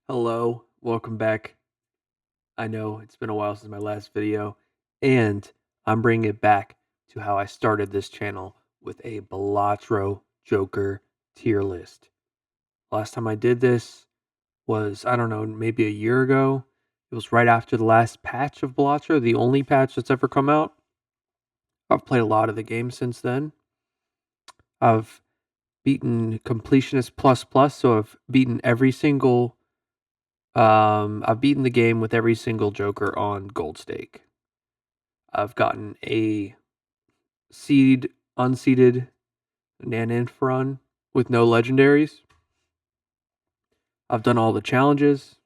Hello, welcome back. I know it's been a while since my last video, and I'm bringing it back to how I started this channel with a Balatro Joker tier list. Last time I did this was, I don't know, maybe a year ago. It was right after the last patch of Balatro, the only patch that's ever come out. I've played a lot of the game since then. I've beaten Completionist Plus Plus, so I've beaten every single I've beaten the game with every single Joker on Gold Stake. I've gotten a unseeded Naninf run with no legendaries. I've done all the challenges.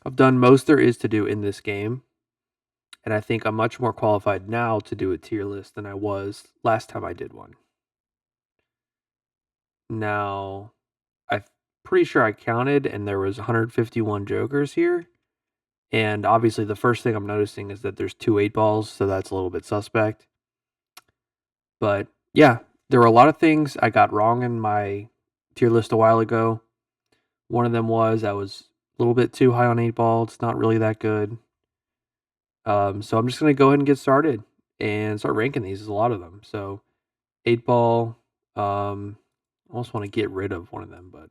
I've done most there is to do in this game. And I think I'm much more qualified now to do a tier list than I was last time I did one. Now, I'm pretty sure I counted and there was 151 Jokers here. And obviously the first thing I'm noticing is that there's 2 8-balls, so that's a little bit suspect. But yeah, there were a lot of things I got wrong in my tier list a while ago. One of them was I was a little bit too high on 8-ball. It's not really that good. So I'm just going to go ahead and get started and start ranking these. There's a lot of them. So 8-ball, I almost want to get rid of one of them, but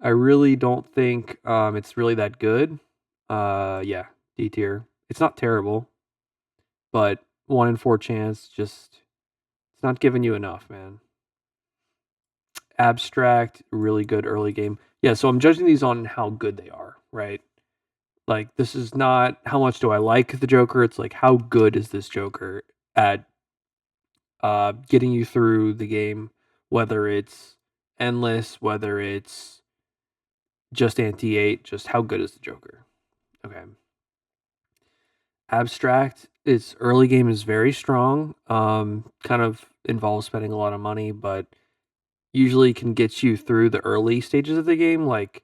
I really don't think it's really that good. Yeah, D tier. It's not terrible, but 1 in 4 chance, just it's not giving you enough, man. Abstract, really good early game. Yeah, so I'm judging these on how good they are, right? Like, this is not how much do I like the Joker, it's like how good is this Joker at getting you through the game, whether it's endless, whether it's just anti-8, just how good is the Joker? Okay. Abstract, its early game is very strong. Kind of involves spending a lot of money, but usually can get you through the early stages of the game. Like,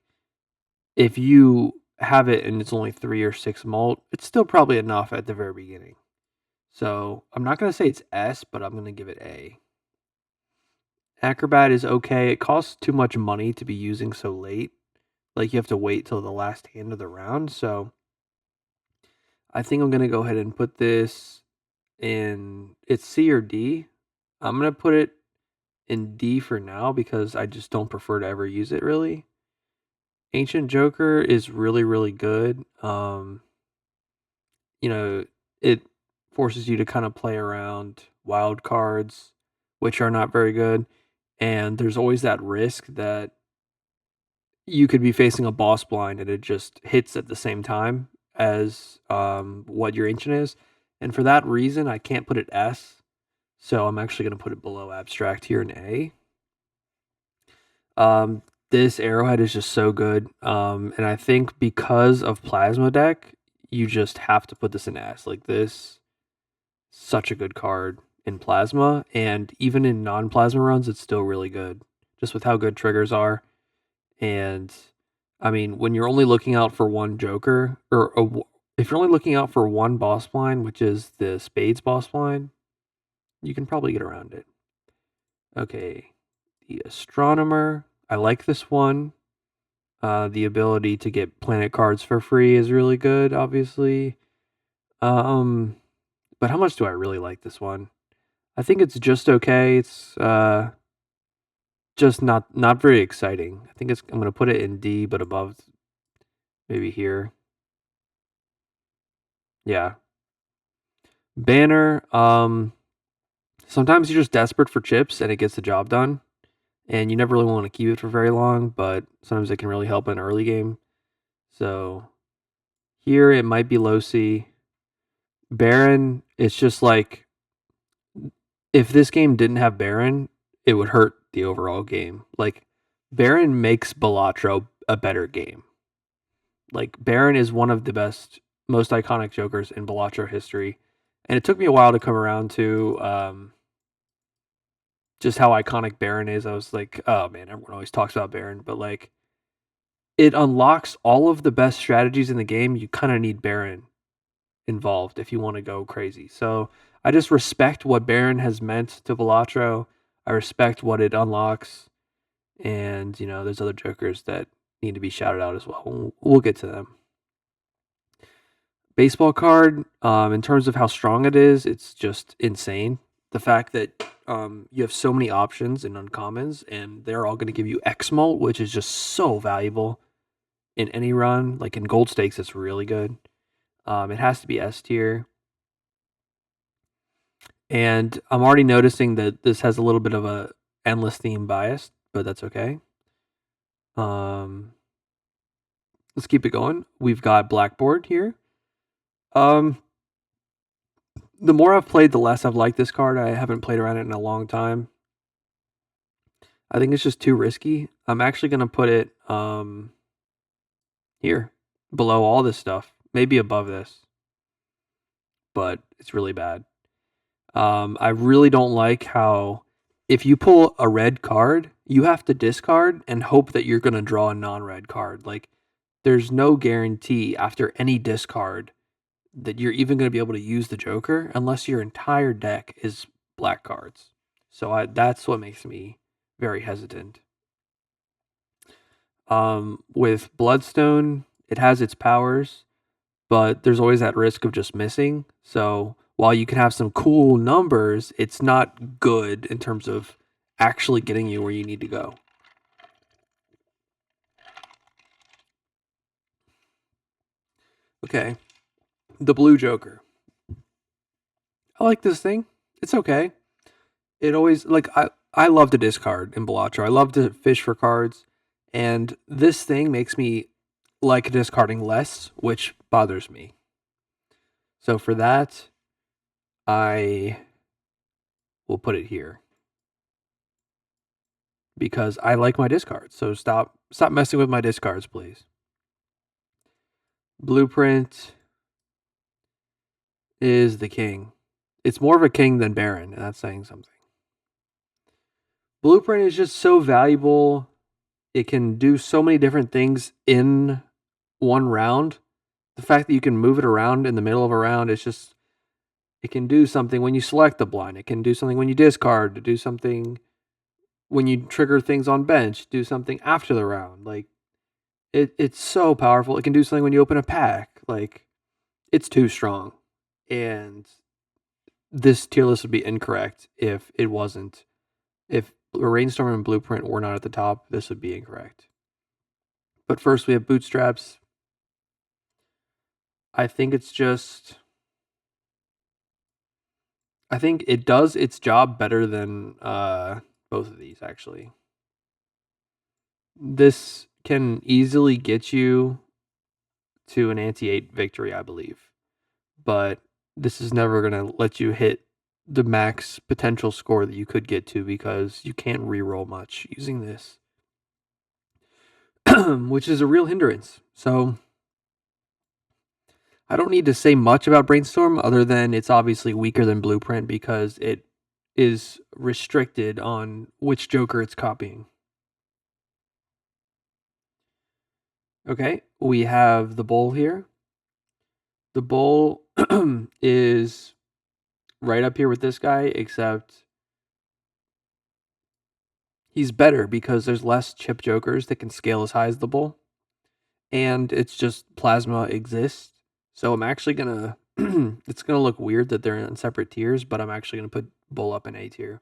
if you have it and it's only 3 or 6 mult, it's still probably enough at the very beginning. So I'm not going to say it's S, but I'm going to give it A. Acrobat is okay. It costs too much money to be using so late. Like, you have to wait till the last hand of the round. So I think I'm going to go ahead and put this in, it's C or D. I'm going to put it in D for now because I just don't prefer to ever use it really. Ancient Joker is really, really good. It forces you to kind of play around wild cards, which are not very good. And there's always that risk that you could be facing a boss blind and it just hits at the same time as what your ancient is. And for that reason, I can't put it S. So I'm actually going to put it below abstract here in A. This arrowhead is just so good. And I think because of Plasma Deck, you just have to put this in S. Like, this, such a good card in Plasma, and even in non-Plasma runs, it's still really good, just with how good triggers are. And I mean, when you're only looking out for one Joker, if you're only looking out for one boss blind, which is the Spades boss blind, you can probably get around it. Okay, the Astronomer. I like this one. The ability to get planet cards for free is really good, obviously. But how much do I really like this one? I think it's just okay. It's just not very exciting. I think I'm gonna put it in D, but above maybe here. Yeah. Banner. Sometimes you're just desperate for chips and it gets the job done, and you never really want to keep it for very long. But sometimes it can really help in early game. So here it might be low C. Baron. It's just like, if this game didn't have Baron, it would hurt the overall game. Like, Baron makes Balatro a better game. Like, Baron is one of the best, most iconic Jokers in Balatro history. And it took me a while to come around to just how iconic Baron is. I was like, oh man, everyone always talks about Baron, but like, it unlocks all of the best strategies in the game. You kind of need Baron involved if you want to go crazy. So I just respect what Baron has meant to Balatro. I respect what it unlocks. And, there's other Jokers that, need to be shouted out as well. We'll get to them. Baseball card, in terms of how strong it is, it's just insane. The fact that you have so many options in uncommons, and they're all going to give you X molt, which is just so valuable in any run. Like in gold stakes, it's really good. It has to be S tier. And I'm already noticing that this has a little bit of a endless theme bias, but that's okay. Let's keep it going. We've got Blackboard here. The more I've played, the less I've liked this card. I haven't played around it in a long time. I think it's just too risky. I'm actually gonna put it here, below all this stuff, maybe above this, but it's really bad. I really don't like how if you pull a red card, you have to discard and hope that you're gonna draw a non-red card. Like, there's no guarantee after any discard that you're even going to be able to use the Joker unless your entire deck is black cards. So that's what makes me very hesitant. With Bloodstone, it has its powers, but there's always that risk of just missing. So while you can have some cool numbers, it's not good in terms of actually getting you where you need to go. Okay, the blue Joker. I like this thing. It's okay. It always like I love to discard in Balatro. I love to fish for cards, and this thing makes me like discarding less, which bothers me. So for that, I will put it here because I like my discards. So stop messing with my discards, please. Blueprint is the king. It's more of a king than Baron, and that's saying something. Blueprint is just so valuable. It can do so many different things in one round. The fact that you can move it around in the middle of a round, it's just, it can do something when you select the blind. It can do something when you discard, to do something when you trigger things on bench, do something after the round. Like, it's so powerful. It can do something when you open a pack. Like, it's too strong. And this tier list would be incorrect if it wasn't. If Rainstorm and Blueprint were not at the top, this would be incorrect. But first, we have Bootstraps. I think it's just, I think it does its job better than both of these, actually. This can easily get you to an anti-8 victory, I believe. But this is never going to let you hit the max potential score that you could get to because you can't reroll much using this, which is a real hindrance. So I don't need to say much about Brainstorm other than it's obviously weaker than Blueprint because it is restricted on which Joker it's copying. Okay, we have the Bull here. The Bull is right up here with this guy, except he's better because there's less chip Jokers that can scale as high as the Bull. And it's just Plasma exists. So I'm actually gonna, it's gonna look weird that they're in separate tiers, but I'm actually gonna put Bull up in A tier.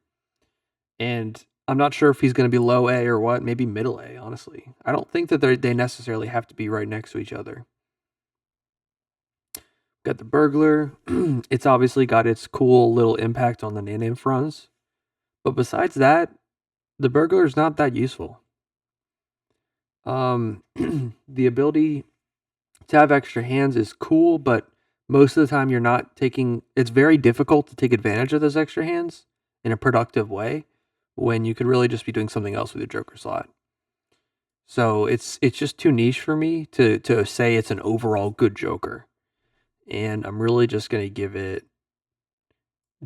And I'm not sure if he's gonna be low A or what, maybe middle A, honestly. I don't think that they necessarily have to be right next to each other. Got the Burglar. It's obviously got its cool little impact on the Nana fronts. But besides that, the Burglar is not that useful. The ability to have extra hands is cool, but most of the time you're not taking, it's very difficult to take advantage of those extra hands in a productive way when you could really just be doing something else with your Joker slot. So it's just too niche for me to say it's an overall good Joker. And I'm really just going to give it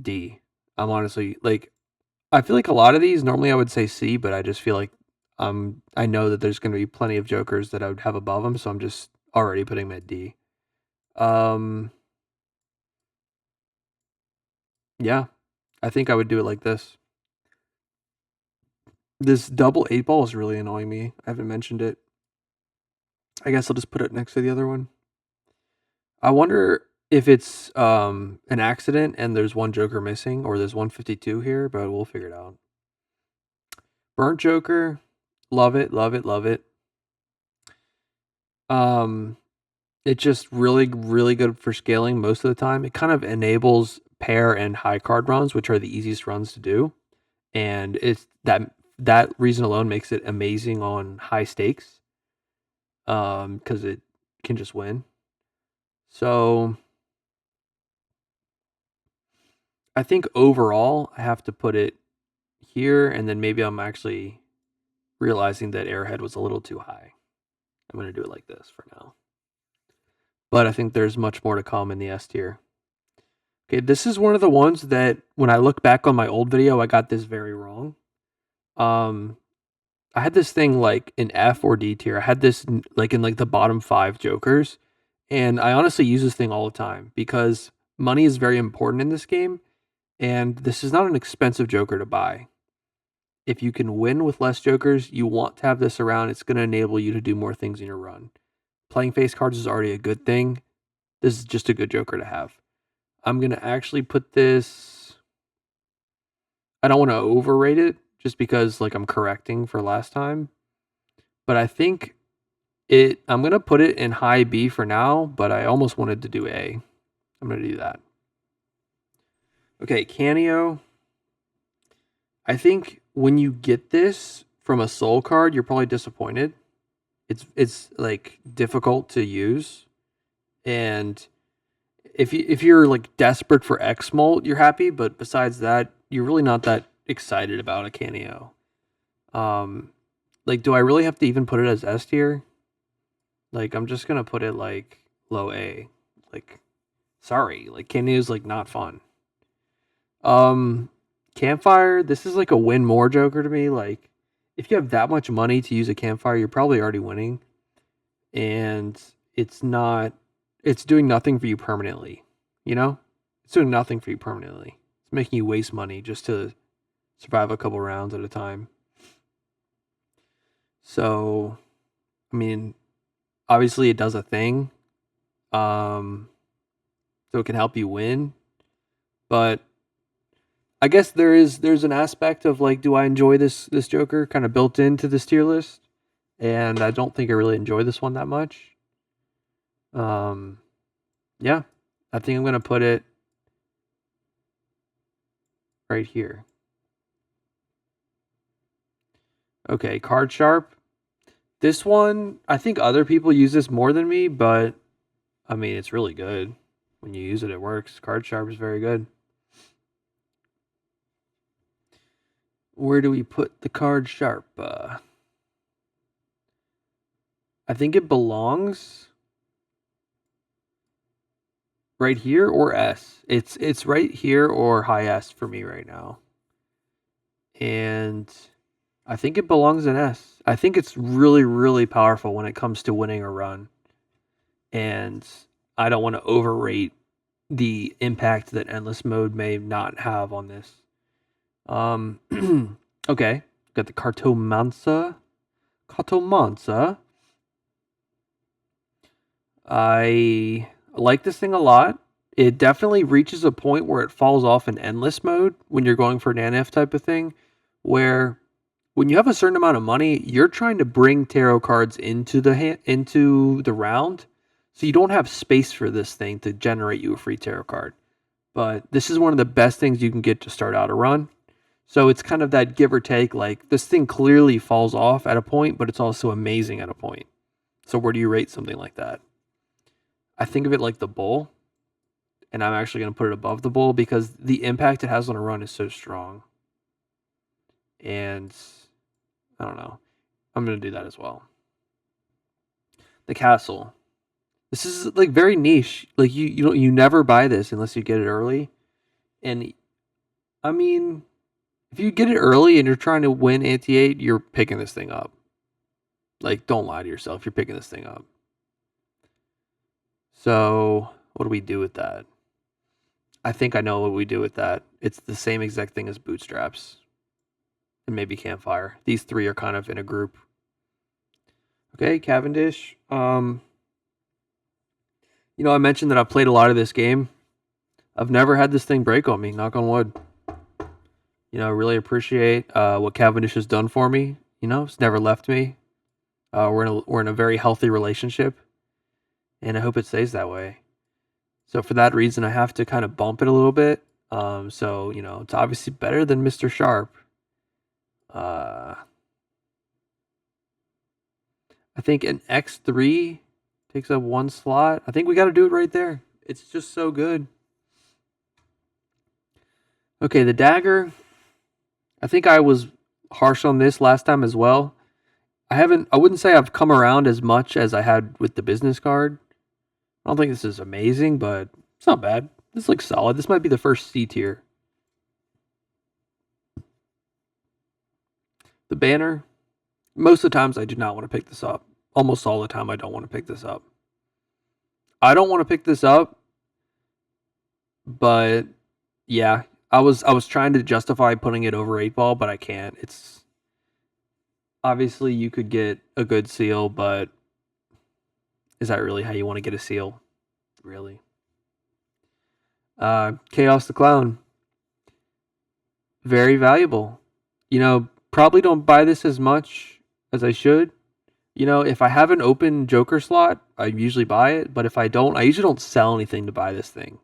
D. I'm honestly, like, I feel like a lot of these, normally I would say C, but I just feel like I know that there's going to be plenty of Jokers that I would have above them, so I'm just already putting them at D. Yeah, I think I would do it like this. This double 8 ball is really annoying me. I haven't mentioned it. I guess I'll just put it next to the other one. I wonder if it's an accident and there's one Joker missing, or there's 152 here, but we'll figure it out. Burnt Joker, love it, love it, love it. Um, it's just really, really good for scaling most of the time. It kind of enables pair and high card runs, which are the easiest runs to do, and it's that reason alone makes it amazing on high stakes. Because it can just win. So I think overall I have to put it here, and then maybe I'm actually realizing that Airhead was a little too high. I'm gonna do it like this for now. But I think there's much more to come in the S tier. Okay, this is one of the ones that when I look back on my old video, I got this very wrong. Um, I had this thing like in F or D tier. I had this like in like the bottom 5 jokers, and I honestly use this thing all the time because money is very important in this game, and this is not an expensive joker to buy. If you can win with less jokers, you want to have this around. It's going to enable you to do more things in your run. Playing face cards is already a good thing. This is just a good joker to have. I'm going to actually put this. I don't want to overrate it just because like I'm correcting for last time. But I think I'm going to put it in high B for now, but I almost wanted to do A. I'm going to do that. Okay, Canio. I think when you get this from a soul card, you're probably disappointed. It's like difficult to use, and if you're like desperate for X molt, you're happy. But besides that, you're really not that excited about a Canio. Like, do I really have to even put it as S tier? Like, I'm just gonna put it like low A. Like, sorry, like Canio's like not fun. Campfire, this is like a win more joker to me. Like, if you have that much money to use a campfire, you're probably already winning. And it's doing nothing for you permanently. You know? It's doing nothing for you permanently. It's making you waste money just to survive a couple rounds at a time. So, I mean, obviously it does a thing. So it can help you win. But I guess there's an aspect of like, do I enjoy this Joker kind of built into this tier list? And I don't think I really enjoy this one that much. Yeah, I think I'm gonna put it right here. Okay, Card Sharp. This one, I think other people use this more than me, but I mean, it's really good. When you use it, it works. Card Sharp is very good. Where do we put the Card Sharp? I think it belongs right here or S. It's right here or high S for me right now. And I think it belongs in S. I think it's really, really powerful when it comes to winning a run. And I don't want to overrate the impact that endless mode may not have on this. Okay, got the Cartomancer. Cartomancer. I like this thing a lot. It definitely reaches a point where it falls off in endless mode when you're going for an NF type of thing, where when you have a certain amount of money, you're trying to bring tarot cards into the round, so you don't have space for this thing to generate you a free tarot card. But this is one of the best things you can get to start out a run. So it's kind of that give or take. Like, this thing clearly falls off at a point, but it's also amazing at a point. So where do you rate something like that? I think of it like the bull, and I'm actually going to put it above the bull because the impact it has on a run is so strong. And I don't know. I'm going to do that as well. The castle. This is like very niche. Like you never buy this unless you get it early. And I mean, if you get it early and you're trying to win anti-8, you're picking this thing up. Like, don't lie to yourself. You're picking this thing up. So, what do we do with that? I think I know what we do with that. It's the same exact thing as bootstraps and maybe campfire. These three are kind of in a group. Okay, Cavendish. I mentioned that I've played a lot of this game. I've never had this thing break on me, knock on wood. Really appreciate what Cavendish has done for me. It's never left me. We're in a very healthy relationship, and I hope it stays that way. So for that reason, I have to kind of bump it a little bit. So it's obviously better than Mr. Sharp. I think an X3 takes up one slot. I think we got to do it right there. It's just so good. Okay, the dagger. I think I was harsh on this last time as well. I wouldn't say I've come around as much as I had with the business card. I don't think this is amazing, but it's not bad. This looks solid. This might be the first C tier. The banner. Most of the times I do not want to pick this up. Almost all the time I don't want to pick this up. I don't want to pick this up, but yeah, I was trying to justify putting it over 8 ball, but I can't. It's obviously you could get a good seal, but is that really how you want to get a seal? Really? Chaos the Clown. Very valuable. Probably don't buy this as much as I should. If I have an open Joker slot, I usually buy it. But if I don't, I usually don't sell anything to buy this thing.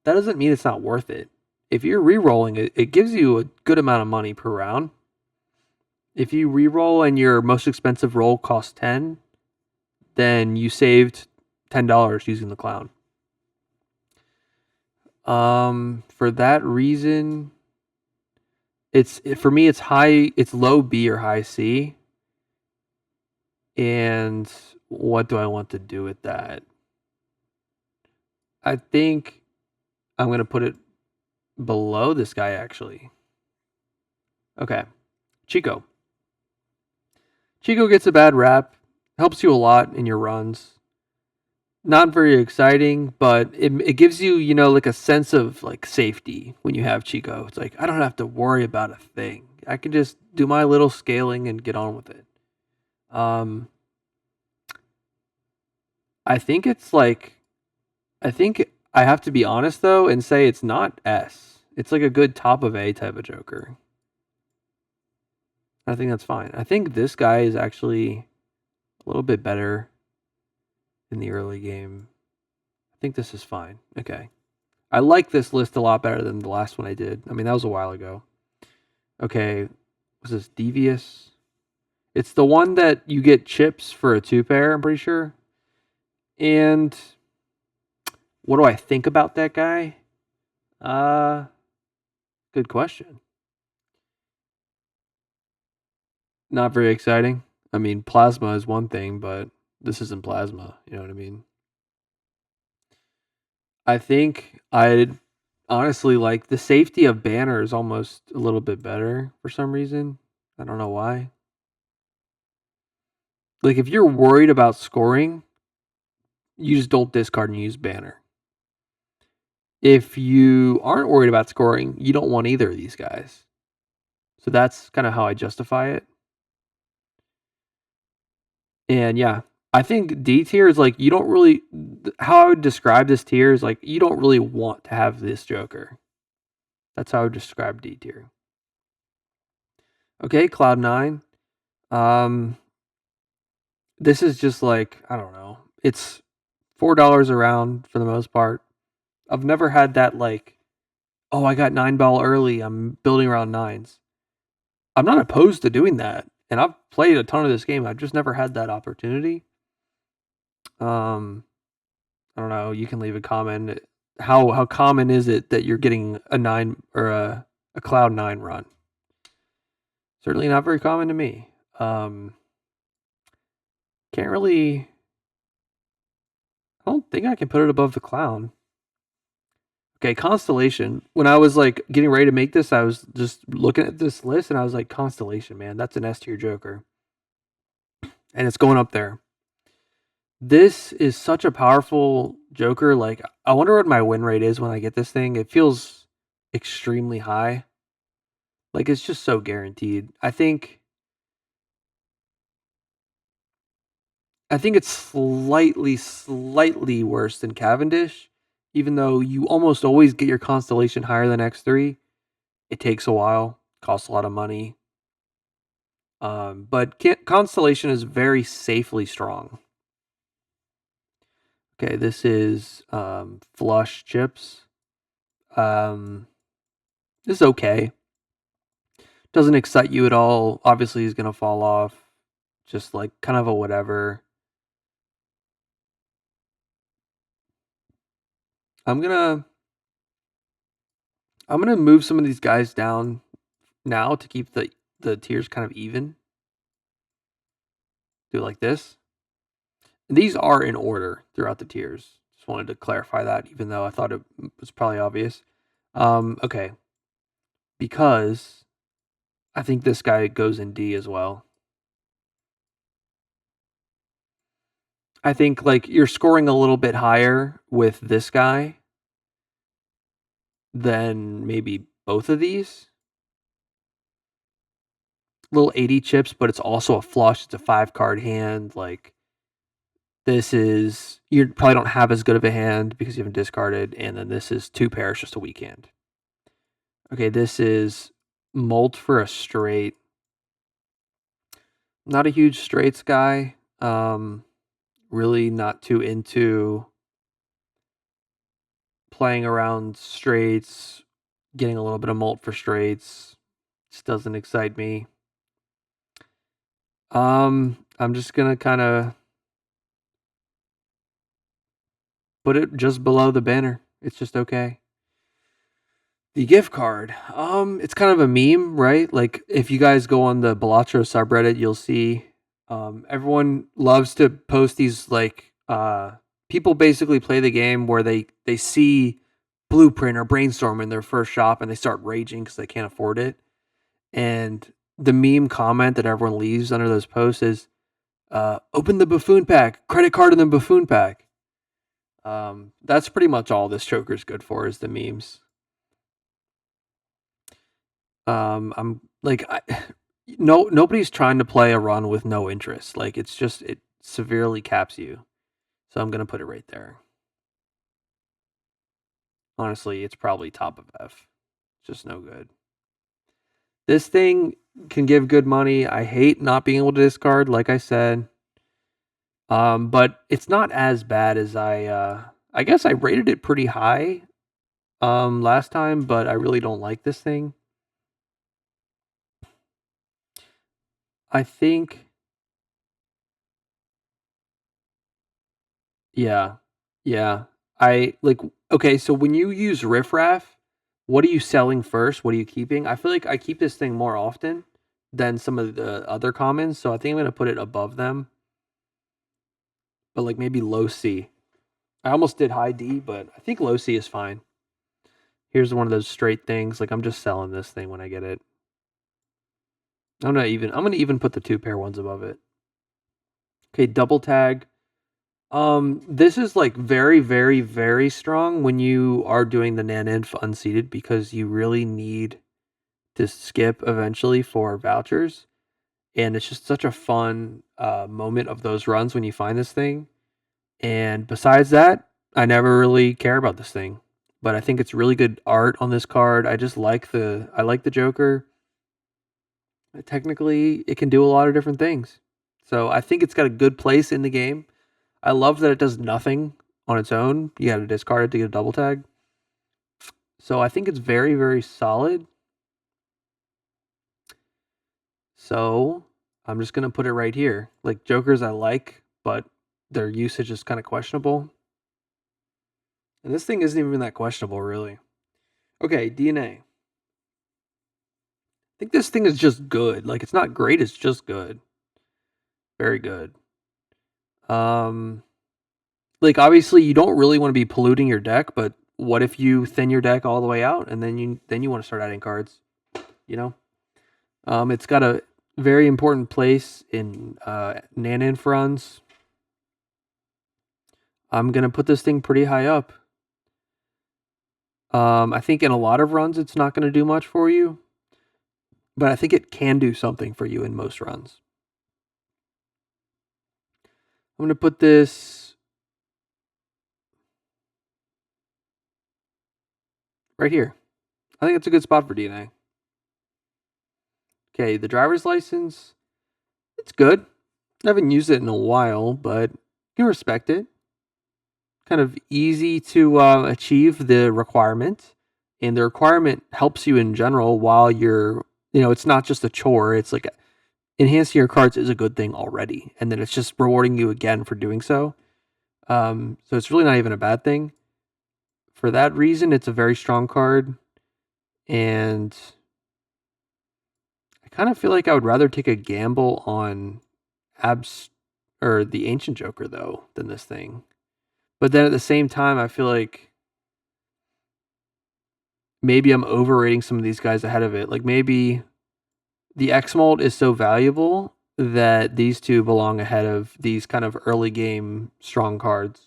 That doesn't mean it's not worth it. If you're re-rolling it, it gives you a good amount of money per round. If you re-roll and your most expensive roll costs 10, then you saved $10 using the clown. For that reason, for me it's low B or high C. And what do I want to do with that? I think I'm going to put it below this guy, actually. Okay. Chico. Chico gets a bad rap. Helps you a lot in your runs. Not very exciting, but it gives you, like a sense of like safety when you have Chico. It's like, I don't have to worry about a thing. I can just do my little scaling and get on with it. I think it's like, I think I have to be honest though and say it's not S. It's like a good top of A type of Joker. I think that's fine. I think this guy is actually a little bit better in the early game. I think this is fine. Okay. I like this list a lot better than the last one I did. I mean, that was a while ago. Okay. Was this Devious? It's the one that you get chips for a 2-pair, I'm pretty sure. And what do I think about that guy? Good question. Not very exciting. I mean, plasma is one thing, but this isn't plasma. You know what I mean? I think I'd honestly like the safety of Banner is almost a little bit better for some reason. I don't know why. Like, if you're worried about scoring, you just don't discard and use Banner. If you aren't worried about scoring, you don't want either of these guys. So that's kind of how I justify it. And yeah, I think D tier is like, you don't really, how I would describe this tier is like, you don't really want to have this Joker. That's how I would describe D tier. Okay, Cloud9. This is just like, I don't know. It's $4 around for the most part. I've never had that like, oh, I got 9-ball early. I'm building around 9s. I'm not opposed to doing that. And I've played a ton of this game. I've just never had that opportunity. I don't know. You can leave a comment. How common is it that you're getting a 9 or a Cloud9 run? Certainly not very common to me. Can't really. I don't think I can put it above the Clown. Okay, Constellation. When I was like getting ready to make this, I was just looking at this list and I was like, Constellation, man, that's an S tier Joker. And it's going up there. This is such a powerful Joker. Like, I wonder what my win rate is when I get this thing. It feels extremely high. Like, it's just so guaranteed. I think I think it's slightly worse than Cavendish, even though you almost always get your Constellation higher than X3. It takes a while, costs a lot of money. But Constellation is very safely strong. Okay, this is flush chips. This is okay. Doesn't excite you at all. Obviously, he's gonna fall off. Just like kind of a whatever. I'm gonna move some of these guys down now to keep the tiers kind of even. Do it like this. And these are in order throughout the tiers. Just wanted to clarify that, even though I thought it was probably obvious. Okay. Because I think this guy goes in D as well. I think like you're scoring a little bit higher with this guy than maybe both of these. Little 80 chips, but it's also a flush. It's a 5-card hand. Like this is, you probably don't have as good of a hand because you haven't discarded. And then this is 2 pairs, just a weak hand. Okay, this is Molt for a straight. Not a huge straights guy. Really not too into playing around straights, getting a little bit of Molt for straights. Just doesn't excite me. I'm just gonna kind of put it just below the banner. It's just okay. The gift card. It's kind of a meme, right? Like if you guys go on the Balatro subreddit, you'll see everyone loves to post these like people basically play the game where they see Blueprint or Brainstorm in their first shop and they start raging because they can't afford it. And the meme comment that everyone leaves under those posts is open the buffoon pack, credit card in the buffoon pack. That's pretty much all this choker's good for is the memes. I'm like, nobody's trying to play a run with no interest. Like it's just it severely caps you. So I'm gonna put it right there. Honestly, it's probably top of F. It's just no good. This thing can give good money. I hate not being able to discard, like I said. But it's not as bad as I guess I rated it pretty high last time, but I really don't like this thing. I think yeah. Yeah. I like okay, so when you use riffraff, what are you selling first? What are you keeping? I feel like I keep this thing more often than some of the other commons, so I think I'm gonna put it above them. But like maybe low C. I almost did high D, but I think low C is fine. Here's one of those straight things. Like I'm just selling this thing when I get it. I'm gonna even put the 2 pair ones above it. Okay, double tag. This is like very, very, very strong when you are doing the Naninf unseated because you really need to skip eventually for vouchers. And it's just such a fun moment of those runs when you find this thing. And besides that, I never really care about this thing. But I think it's really good art on this card. I just like the Joker. Technically, it can do a lot of different things. So I think it's got a good place in the game. I love that it does nothing on its own. You got to discard it to get a double tag. So I think it's very, very solid. So I'm just going to put it right here. Like Jokers I like, but their usage is kind of questionable. And this thing isn't even that questionable, really. Okay, DNA. I think this thing is just good. Like it's not great, it's just good. Very good. Like obviously you don't really want to be polluting your deck, but what if you thin your deck all the way out and then you want to start adding cards, you know? It's got a very important place in Naninf runs. I'm gonna put this thing pretty high up. I think in a lot of runs it's not gonna do much for you, but I think it can do something for you in most runs. I'm going to put this right here. I think it's a good spot for DNA. Okay, the driver's license, it's good. I haven't used it in a while, but you can respect it. Kind of easy to achieve the requirement, and the requirement helps you in general while you're, it's not just a chore. It's like enhancing your cards is a good thing already, and then it's just rewarding you again for doing so. So it's really not even a bad thing. For that reason, it's a very strong card, and I kind of feel like I would rather take a gamble on abs or the Ancient Joker though than this thing. But then at the same time, I feel like maybe I'm overrating some of these guys ahead of it. Like maybe the X Mold is so valuable that these two belong ahead of these kind of early game strong cards.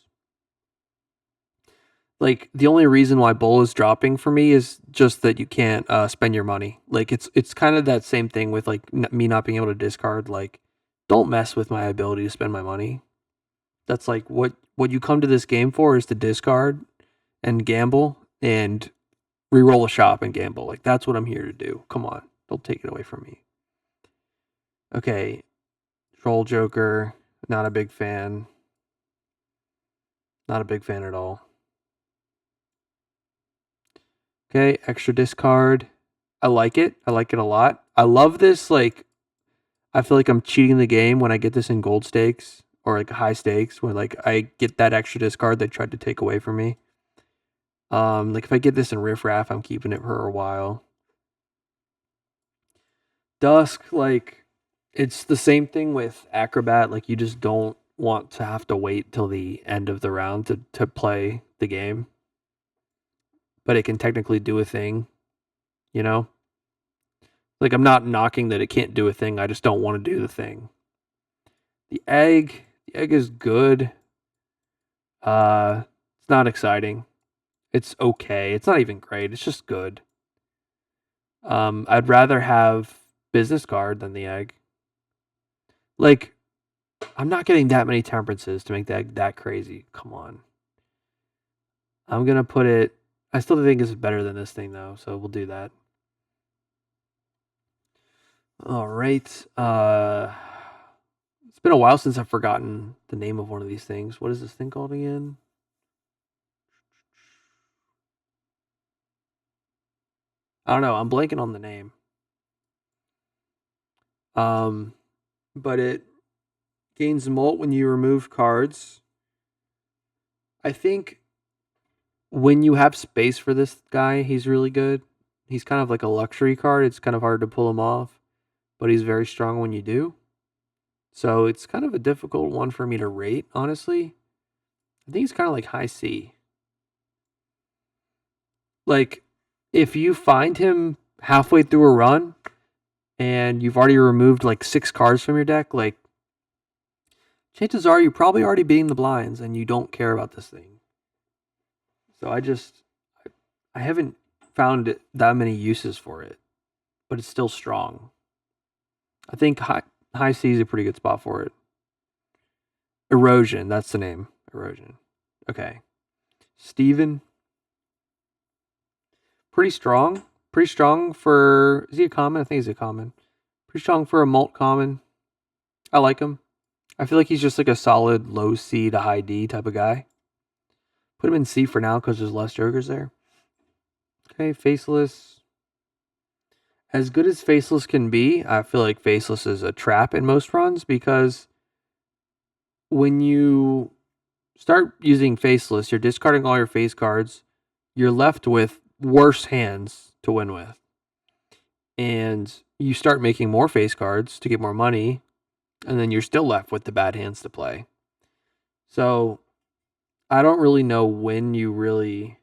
Like the only reason why Bull is dropping for me is just that you can't spend your money. Like it's kind of that same thing with like me not being able to discard. Like don't mess with my ability to spend my money. That's like what you come to this game for is to discard and gamble and re-roll a shop and gamble. Like that's what I'm here to do. Come on, don't take it away from me. Okay, Troll Joker, not a big fan. Not a big fan at all. Okay, extra discard. I like it. I like it a lot. I love this. Like, I feel like I'm cheating the game when I get this in gold stakes or like high stakes, where like I get that extra discard they tried to take away from me. Like if I get this in Riff Raff, I'm keeping it for a while. Dusk, like it's the same thing with Acrobat. Like you just don't want to have to wait till the end of the round to play the game. But it can technically do a thing, you know? Like I'm not knocking that it can't do a thing. I just don't want to do the thing. The egg is good. It's not exciting. It's okay. It's not even great. It's just good. I'd rather have business card than the egg. Like, I'm not getting that many temperances to make the egg that crazy. Come on. I'm gonna put it. I still think it's better than this thing though, so we'll do that. All right. It's been a while since I've forgotten the name of one of these things. What is this thing called again? I don't know. I'm blanking on the name. But it gains molt when you remove cards. I think when you have space for this guy, he's really good. He's kind of like a luxury card. It's kind of hard to pull him off, but he's very strong when you do. So it's kind of a difficult one for me to rate, honestly. I think he's kind of like high C. Like, if you find him halfway through a run and you've already removed like 6 cards from your deck, like, chances are you're probably already beating the blinds and you don't care about this thing. So I haven't found that many uses for it, but it's still strong. I think high C is a pretty good spot for it. Erosion, that's the name. Erosion. Okay. Steven. Pretty strong. Pretty strong for... Is he a common? I think he's a common. Pretty strong for a mult common. I like him. I feel like he's just like a solid low C to high D type of guy. Put him in C for now because there's less jokers there. Okay, Faceless. As good as Faceless can be, I feel like Faceless is a trap in most runs because when you start using Faceless, you're discarding all your face cards. You're left with worse hands to win with. And you start making more face cards to get more money, and then you're still left with the bad hands to play. So I don't really know when you really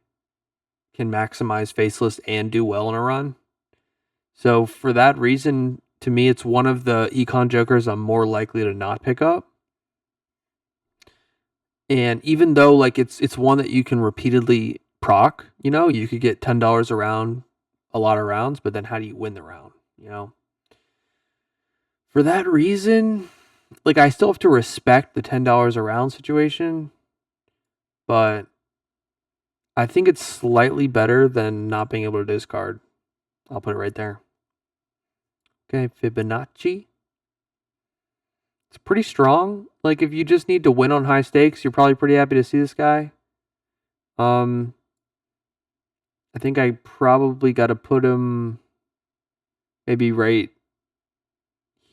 can maximize Faceless and do well in a run. So for that reason, to me, it's one of the econ jokers I'm more likely to not pick up. And even though like it's one that you can repeatedly proc, you could get $10 a round, a lot of rounds, but then how do you win the round? For that reason, like I still have to respect the $10 a round situation, but I think it's slightly better than not being able to discard. I'll put it right there. Okay, Fibonacci. It's pretty strong. Like if you just need to win on high stakes, you're probably pretty happy to see this guy. I think I probably got to put him maybe right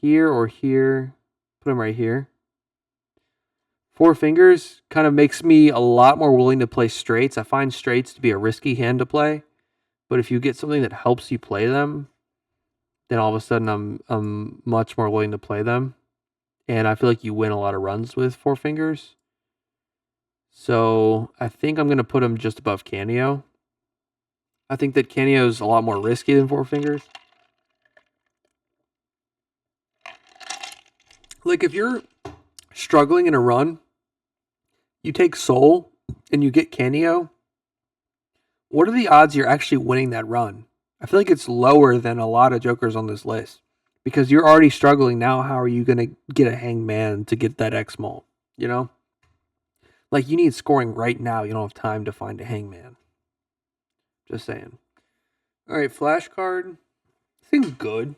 here or here. Put him right here. Four fingers kind of makes me a lot more willing to play straights. I find straights to be a risky hand to play, but if you get something that helps you play them, then all of a sudden I'm much more willing to play them. And I feel like you win a lot of runs with four fingers. So I think I'm going to put him just above Canio. I think that Canio is a lot more risky than four fingers. Like if you're struggling in a run, you take Soul and you get Canio. What are the odds you're actually winning that run? I feel like it's lower than a lot of jokers on this list because you're already struggling now. How are you going to get a hangman to get that X mult? You know, like you need scoring right now. You don't have time to find a hangman. Just saying. All right, flashcard. Thing's good.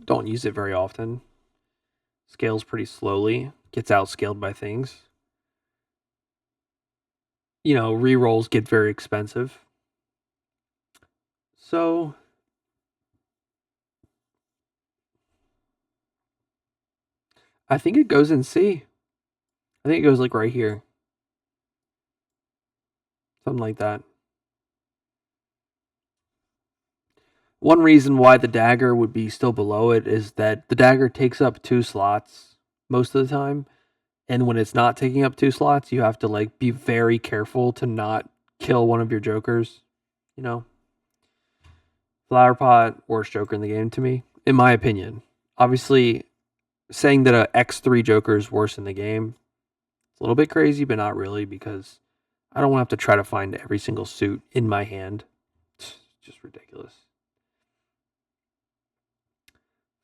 Don't use it very often. Scales pretty slowly. Gets outscaled by things. You know, rerolls get very expensive. So I think it goes in C. I think it goes like right here. Something like that. One reason why the dagger would be still below it is that the dagger takes up 2 slots most of the time. And when it's not taking up 2 slots, you have to like be very careful to not kill one of your jokers. You know? Flower pot, worst joker in the game to me, in my opinion. Obviously, saying that a X3 joker is worse in the game, it's a little bit crazy, but not really because I don't want to have to try to find every single suit in my hand. It's just ridiculous.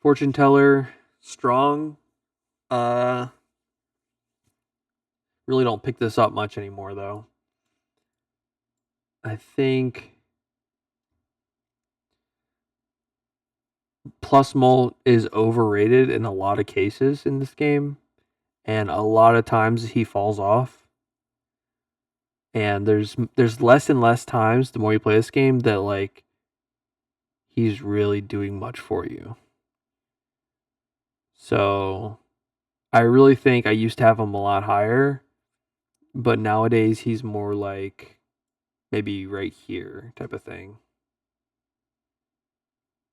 Fortune teller, strong. Really don't pick this up much anymore though. I think plus mult is overrated in a lot of cases in this game, and a lot of times he falls off. And there's less and less times the more you play this game that like he's really doing much for you. So I really think I used to have him a lot higher, but nowadays he's more like maybe right here type of thing.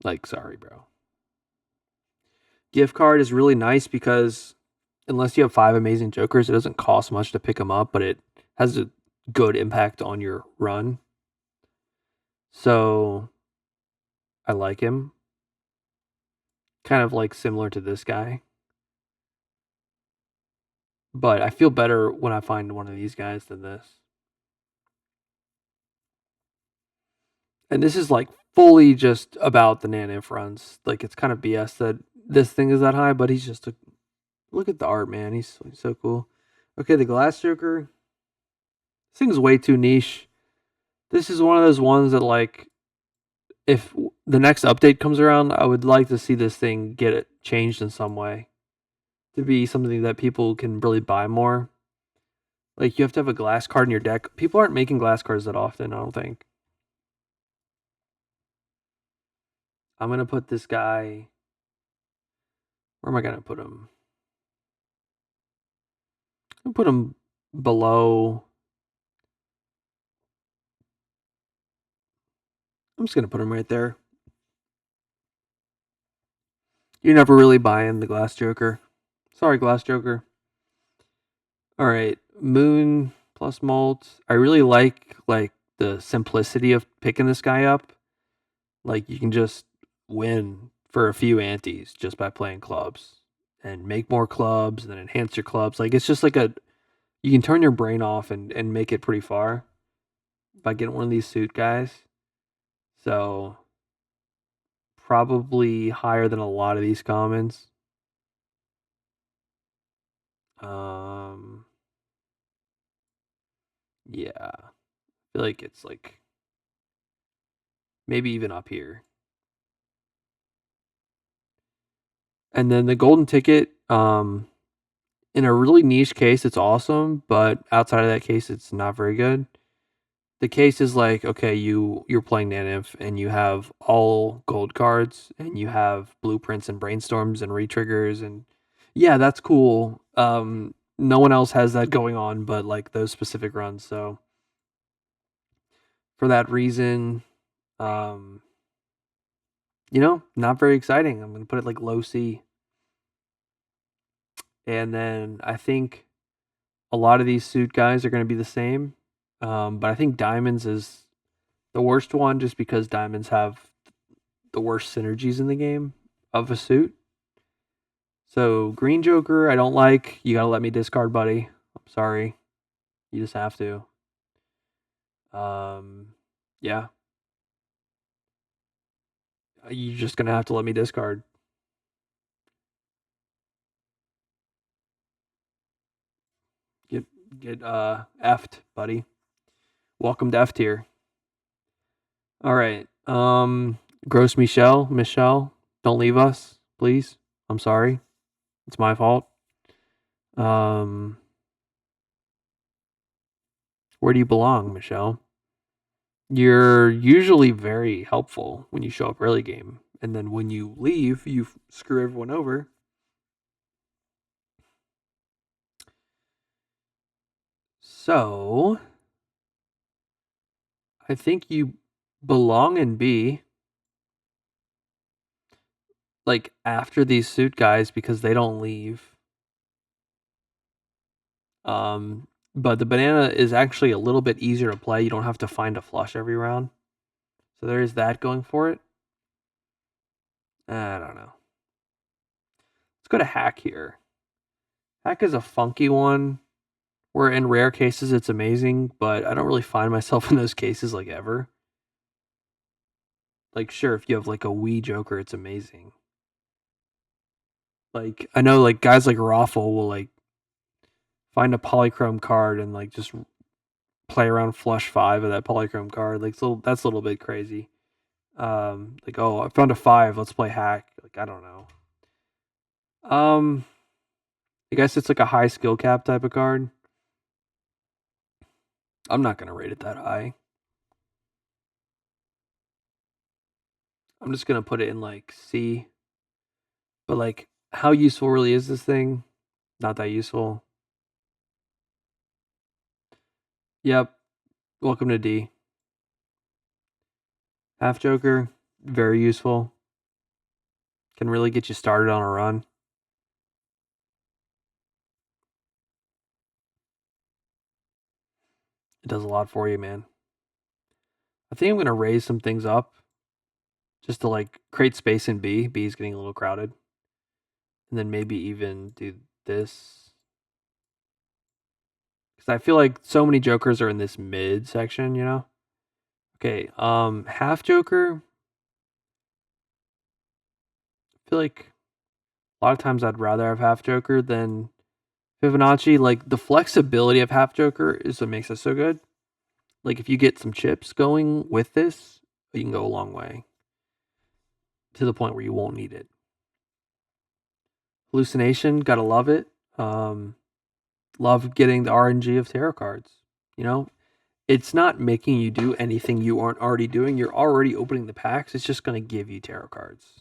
Like, sorry, bro. Gift card is really nice because unless you have 5 amazing jokers, it doesn't cost much to pick them up, but it has a good impact on your run. So I like him. Kind of like similar to this guy. But I feel better when I find one of these guys than this. And this is like fully just about the Nanif runs. Like it's kind of BS that this thing is that high, but he's just a look at the art, man. He's so cool. Okay, the Glass Joker. This thing's way too niche. This is one of those ones that like if the next update comes around, I would like to see this thing get it changed in some way to be something that people can really buy more. Like you have to have a glass card in your deck. People aren't making glass cards that often, I don't think. I'm gonna put this guy. Where am I gonna put him? I'm gonna put him below. I'm just gonna put him right there. You're never really buying the Glass Joker. Sorry, Glass Joker. All right, Moon plus Mult. I really like the simplicity of picking this guy up. Like you can just win for a few antes just by playing clubs and make more clubs and then enhance your clubs. Like it's just like you can turn your brain off and make it pretty far by getting one of these suit guys. So probably higher than a lot of these commons. Um, yeah, I feel like it's like maybe even up here. And then the golden ticket, in a really niche case, it's awesome, but outside of that case, it's not very good. The case is like, okay, you're playing Nanif and you have all gold cards and you have blueprints and brainstorms and retriggers and yeah, that's cool. No one else has that going on but like those specific runs. So for that reason, um, not very exciting. I'm gonna put it like low C. And then I think a lot of these suit guys are gonna be the same. But I think diamonds is the worst one just because diamonds have the worst synergies in the game of a suit. So green Joker, I don't like. You gotta let me discard, buddy. I'm sorry. You just have to. Yeah. You're just gonna have to let me discard. Get effed, buddy. Welcome to F tier. All right. Gross Michelle, don't leave us, please. I'm sorry. It's my fault. Um, where do you belong, Michelle? You're usually very helpful when you show up early game, and then when you leave, you screw everyone over. So, I think you belong in B, like after these suit guys because they don't leave. But the banana is actually a little bit easier to play. You don't have to find a flush every round. So there is that going for it. I don't know. Let's go to hack here. Hack is a funky one where in rare cases it's amazing, but I don't really find myself in those cases like ever. Like sure, if you have like a Wii Joker, it's amazing. Like I know like guys like Raffle will like find a polychrome card and like just play around flush 5 of that polychrome card. Like so that's a little bit crazy. Like oh, I found a 5, let's play hack. Like I don't know. Um I guess it's like a high skill cap type of card. I'm not gonna rate it that high. I'm just gonna put it in like C. But like how useful really is this thing? Not that useful. Yep. Welcome to D. Half Joker, very useful. Can really get you started on a run. It does a lot for you, man. I think I'm gonna raise some things up just to like create space in B. B is getting a little crowded. And then maybe even do this. Because I feel like so many Jokers are in this mid section, you know? Okay, half Joker. I feel like a lot of times I'd rather have half Joker than Fibonacci. Like the flexibility of half Joker is what makes it so good. Like if you get some chips going with this, you can go a long way. To the point where you won't need it. Hallucination, gotta love it. Love getting the RNG of tarot cards. You know, it's not making you do anything you aren't already doing. You're already opening the packs. It's just going to give you tarot cards.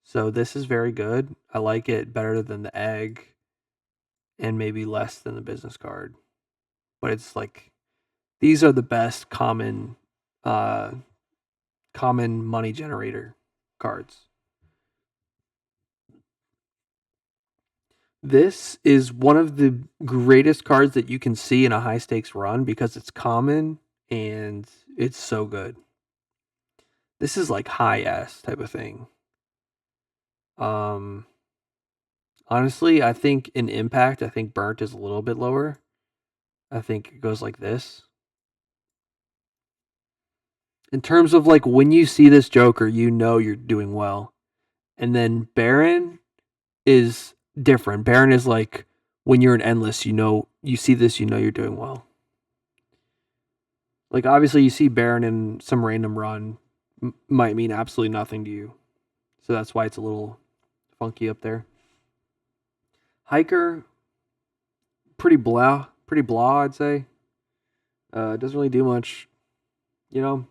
So this is very good. I like it better than the egg and maybe less than the business card. But it's like these are the best common money generator cards. This is one of the greatest cards that you can see in a high stakes run because it's common and it's so good. This is like high S type of thing. Um Honestly, I think in impact, I think burnt is a little bit lower. I think it goes like this. In terms of like when you see this Joker, you know you're doing well. And then Baron is different. Baron is like when you're in endless, you know, you see this, you know you're doing well. Like obviously, you see Baron in some random run might mean absolutely nothing to you, so that's why it's a little funky up there. Hiker, pretty blah, I'd say. Doesn't really do much. You know,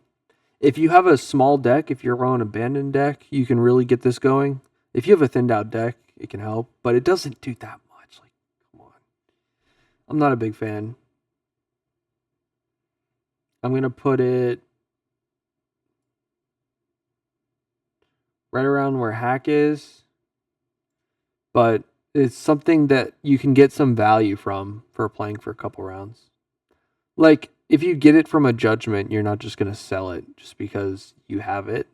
if you have a small deck, if you're on an abandoned deck, you can really get this going. If you have a thinned out deck, it can help, but it doesn't do that much. Like, come on. I'm not a big fan. I'm gonna put it right around where hack is, but it's something that you can get some value from for playing for a couple rounds. Like, if you get it from a judgment, you're not just gonna sell it just because you have it.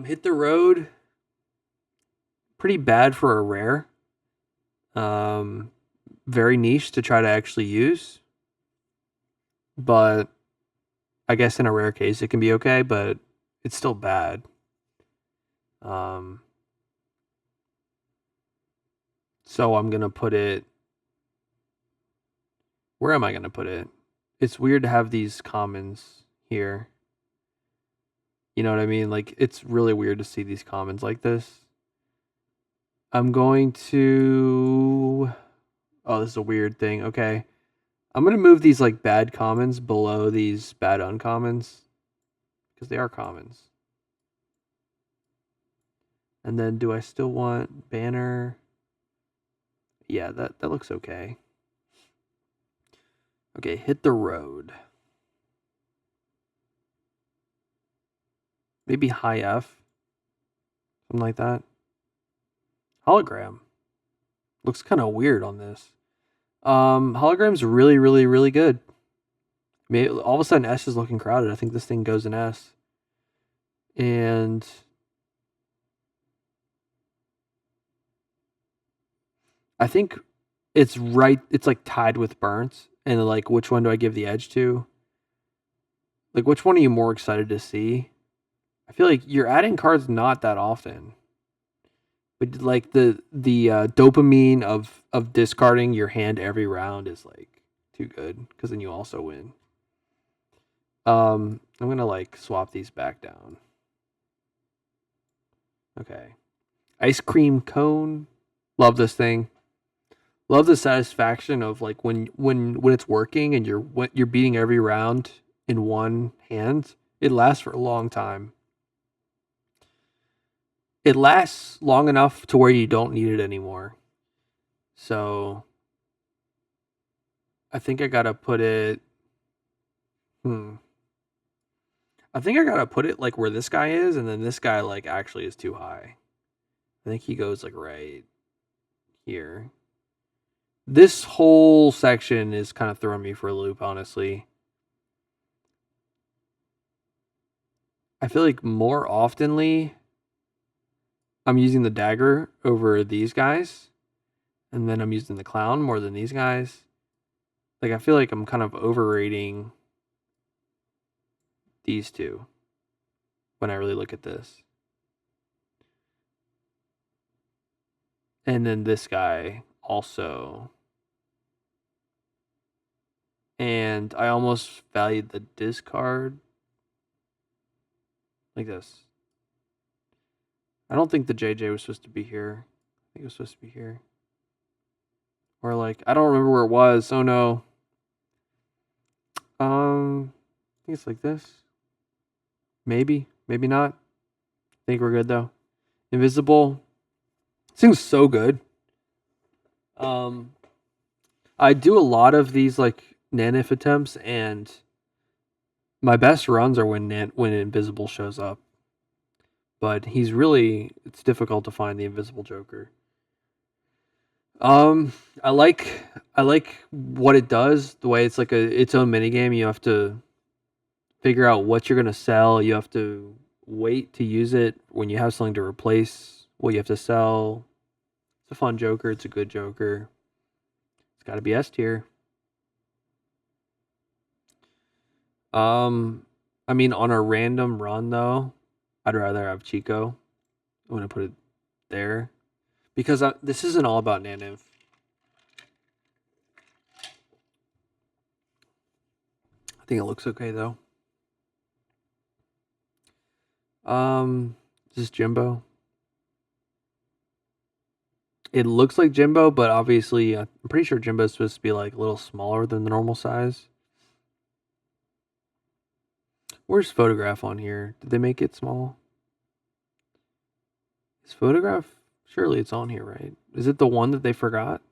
Hit the road, pretty bad for a rare. Um, very niche to try to actually use, but I guess in a rare case it can be okay, but it's still bad. Um, so I'm gonna put it. Where am I gonna put it? It's weird to have these commons here. You know what I mean? Like, it's really weird to see these commons like this. I'm going to. Oh, this is a weird thing. Okay. I'm going to move these, like, bad commons below these bad uncommons. Because they are commons. And then, do I still want banner? Yeah, that looks okay. Okay, hit the road. Maybe high F. Something like that. Hologram. Looks kind of weird on this. Hologram's really, really, really good. Maybe all of a sudden S is looking crowded. I think this thing goes in S. And I think it's right. It's like tied with Burnt. And like, which one do I give the edge to? Like, which one are you more excited to see? I feel like you're adding cards not that often. But like the dopamine of discarding your hand every round is like too good because then you also win. I'm gonna like swap these back down. Okay, ice cream cone. Love this thing. Love the satisfaction of like when it's working and you're beating every round in one hand. It lasts for a long time. It lasts long enough to where you don't need it anymore. So I think I gotta put it. I think I gotta put it like where this guy is, and then this guy like actually is too high. I think he goes like right here. This whole section is kind of throwing me for a loop, honestly. I feel like more oftenly I'm using the dagger over these guys, and then I'm using the clown more than these guys. Like, I feel like I'm kind of overrating these two when I really look at this. And then this guy also. And I almost valued the discard like this. I don't think the JJ was supposed to be here. I think it was supposed to be here. Or like, I don't remember where it was. Oh no. I think it's like this. Maybe, maybe not. I think we're good though. Invisible. This thing's so good. I do a lot of these like nanif attempts, and my best runs are when Invisible shows up. But it's difficult to find the Invisible Joker. I like what it does. The way it's like its own minigame. You have to figure out what you're gonna sell. You have to wait to use it when you have something to replace what you have to sell. It's a fun Joker. It's a good Joker. It's got to be S tier. I mean, on a random run though, I'd rather have Chico. I'm gonna put it there because this isn't all about Naniv. I think it looks okay though. This is Jimbo. It looks like Jimbo, but obviously, I'm pretty sure Jimbo's supposed to be like a little smaller than the normal size. Where's photograph on here? Did they make it small? Is photograph? Surely it's on here, right? Is it the one that they forgot?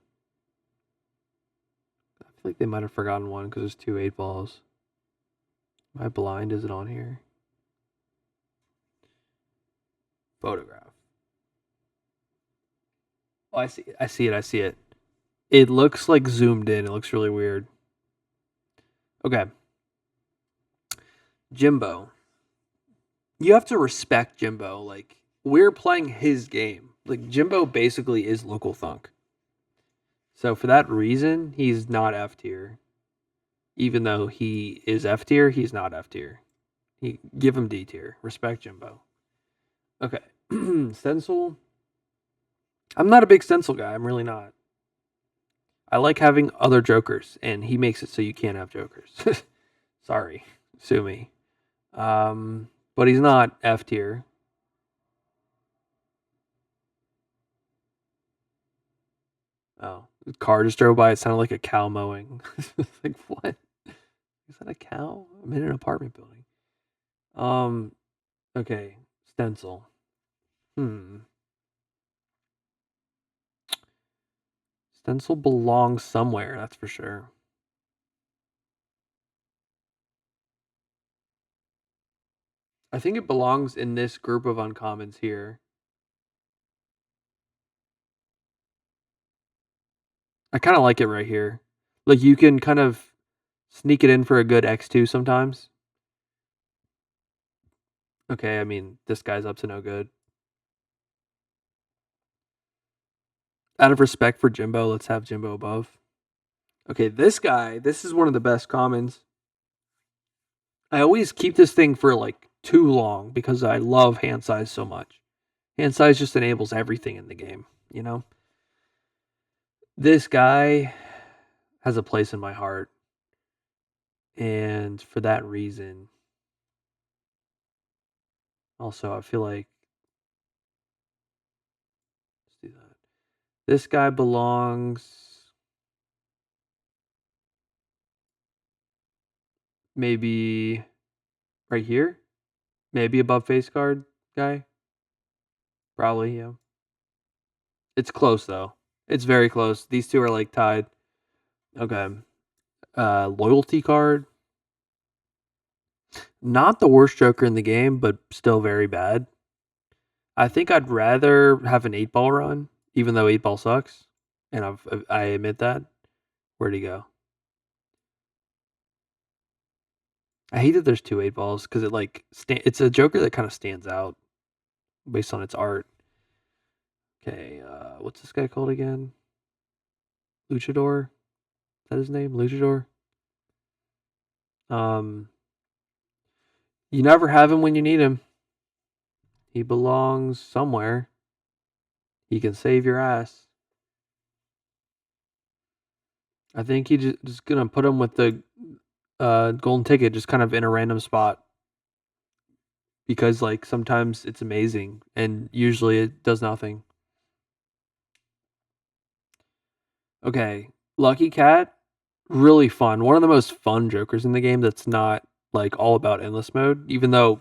I feel like they might have forgotten one because there's two 8 balls. Am I blind? Is it on here? Photograph. Oh, I see it. I see it. I see it. It looks like zoomed in. It looks really weird. Okay. Jimbo. You have to respect Jimbo. Like, we're playing his game. Like, Jimbo basically is local thunk. So, for that reason, he's not F tier. Even though he is F tier, he's not F tier. Give him D tier. Respect Jimbo. Okay. Stencil. I'm not a big stencil guy. I'm really not. I like having other jokers, and he makes it so you can't have jokers. Sorry. Sue me. But he's not F tier. Oh, the car just drove by. It sounded like a cow mowing. Like, what? Is that a cow? I'm in an apartment building. Um, okay. Stencil. Hmm. Stencil belongs somewhere, that's for sure. I think it belongs in this group of uncommons here. I kind of like it right here. Like, you can kind of sneak it in for a good X2 sometimes. Okay, I mean, this guy's up to no good. Out of respect for Jimbo, let's have Jimbo above. Okay, this guy, this is one of the best commons. I always keep this thing for like too long because I love hand size so much. Hand size just enables everything in the game, you know? This guy has a place in my heart. And for that reason, also, I feel like, let's do that. This guy belongs maybe right here. Maybe above face card guy. Probably, yeah. It's close though. It's very close. These two are like tied. Okay. Loyalty card. Not the worst Joker in the game, but still very bad. I think I'd rather have an 8 ball run, even though 8 ball sucks. And I admit that. Where'd he go? I hate that there's two 8 balls because it like it's a Joker that kind of stands out based on its art. Okay, what's this guy called again? Luchador? Is that his name? Luchador? Um, you never have him when you need him. He belongs somewhere. He can save your ass. I think he just gonna put him with the golden ticket, just kind of in a random spot because like sometimes it's amazing and usually it does nothing. Okay, Lucky Cat, really fun. One of the most fun Jokers in the game. That's not like all about endless mode, even though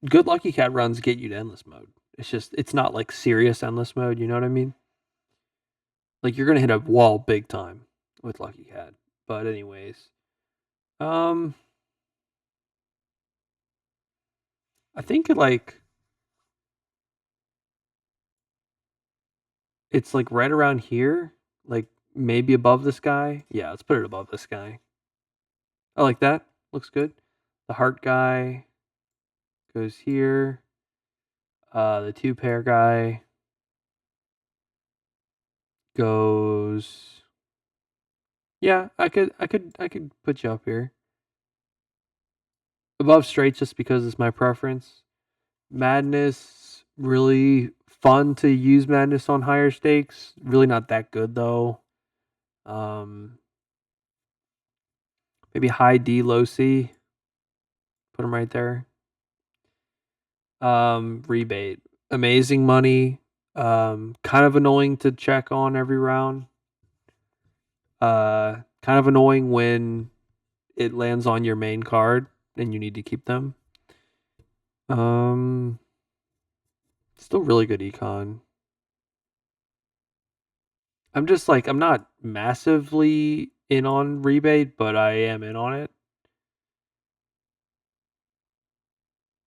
good Lucky Cat runs get you to endless mode. It's not like serious endless mode. You know what I mean? Like you're gonna hit a wall big time with Lucky Cat. But anyways, um, I think it's like right around here, like maybe above this guy. Yeah, let's put it above this guy. I like that. Looks good. The heart guy goes here. The 2 pair guy goes. Yeah, I could put you up here. Above straight just because it's my preference. Madness, really fun to use madness on higher stakes. Really not that good though. Um, maybe high D, low C. Put them right there. Rebate. Amazing money. Kind of annoying to check on every round. Kind of annoying when it lands on your main card and you need to keep them. Still really good econ. I'm just like, I'm not massively in on rebate, but I am in on it.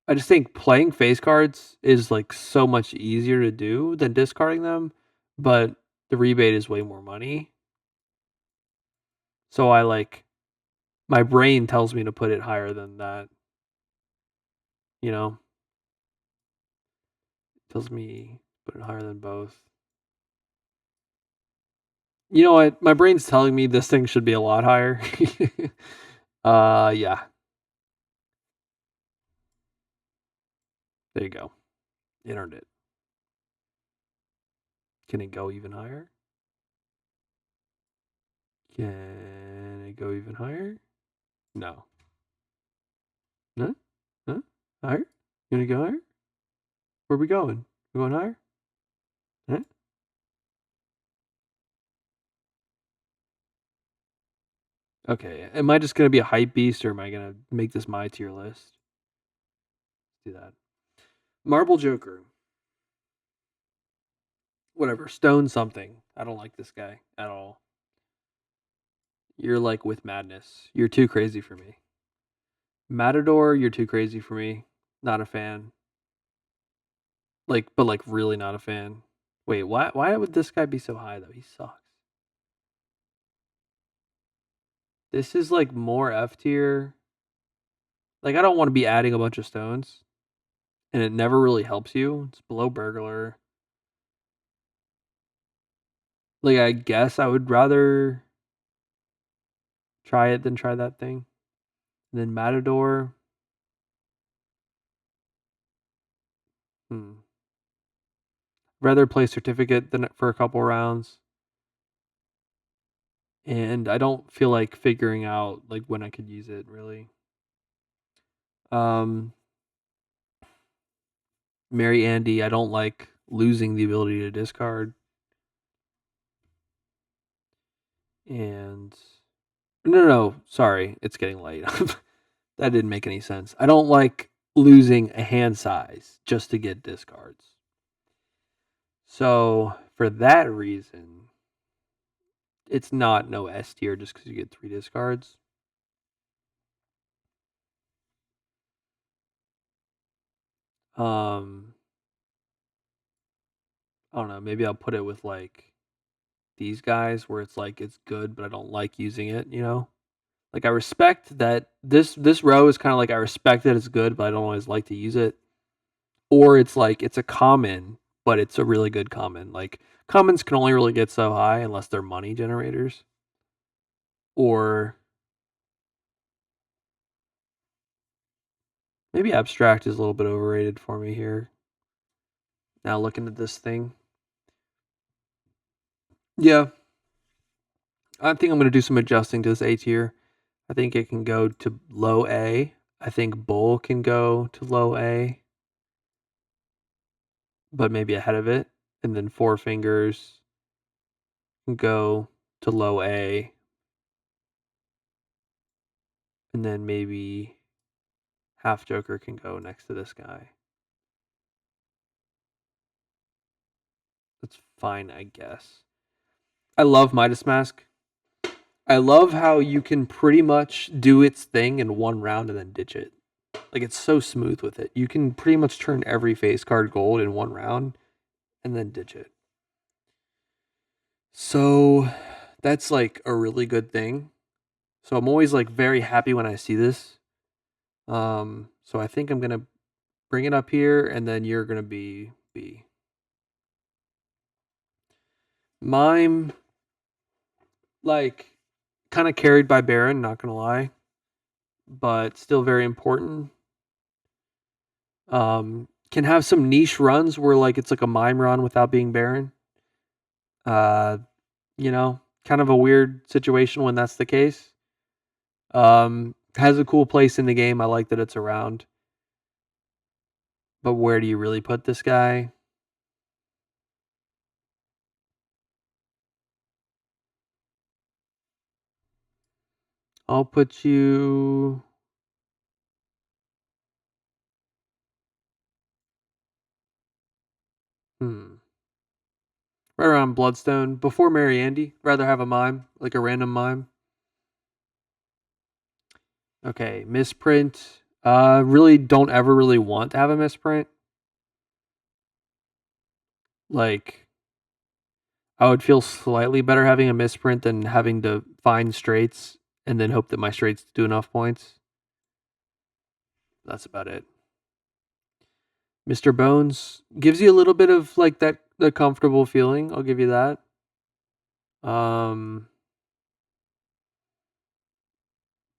I just think playing face cards is like so much easier to do than discarding them, but the rebate is way more money. So I like, my brain tells me to put it higher than that. You know, tells me put it higher than both. You know what? My brain's telling me this thing should be a lot higher. Yeah. There you go. It earned it. Can it go even higher? Can it go even higher? No. No? Huh? Higher? You gonna go higher? Where are we going? We going higher? Huh? Okay. Am I just gonna be a hype beast, or am I gonna make this my tier list? Let's do that. Marble Joker. Whatever. Stone something. I don't like this guy at all. You're like with madness. You're too crazy for me. Matador, you're too crazy for me. Not a fan. Like, but like really not a fan. Wait, why would this guy be so high though? He sucks. This is like more F tier. Like I don't want to be adding a bunch of stones. And it never really helps you. It's below burglar. Like I guess I would rather try it than try that thing. And then Matador. Rather play certificate than for a couple rounds. And I don't feel like figuring out like when I could use it really. Mary Andy, I don't like losing the ability to discard. And no, sorry, it's getting late. That didn't make any sense. I don't like losing a hand size just to get discards. So for that reason, it's not no S tier just because you get 3 discards. I don't know. Maybe I'll put it with like these guys where it's like it's good, but I don't like using it. You know, like I respect that this row is kind of like I respect that it's good, but I don't always like to use it. Or it's like it's a common, but it's a really good common. Like commons can only really get so high unless they're money generators. Or maybe abstract is a little bit overrated for me here. Now looking at this thing. Yeah. I think I'm going to do some adjusting to this A tier. I think it can go to low A. I think Bull can go to low A, but maybe ahead of it. And then Four Fingers can go to low A. And then maybe Half Joker can go next to this guy. That's fine, I guess. I love Midas Mask. I love how you can pretty much do its thing in one round and then ditch it. Like it's so smooth with it. You can pretty much turn every face card gold in one round and then ditch it. So that's like a really good thing. So I'm always like very happy when I see this. So I think I'm gonna bring it up here, and then you're gonna be B. Mime, like, kind of carried by Baron. Not gonna lie. but still very important. Can have some niche runs where like it's like a mime run without being Baron. Uh, kind of a weird situation when that's the case. Has a cool place in the game. I like that it's around. But where do you really put this guy? I'll put you. Right around Bloodstone. Before Mary Andy. Rather have a mime, like a random mime. Okay, misprint. Really don't ever really want to have a misprint. Like, I would feel slightly better having a misprint than having to find straights and then hope that my straights do enough points. That's about it. Mr. Bones gives you a little bit of like that the comfortable feeling. I'll give you that.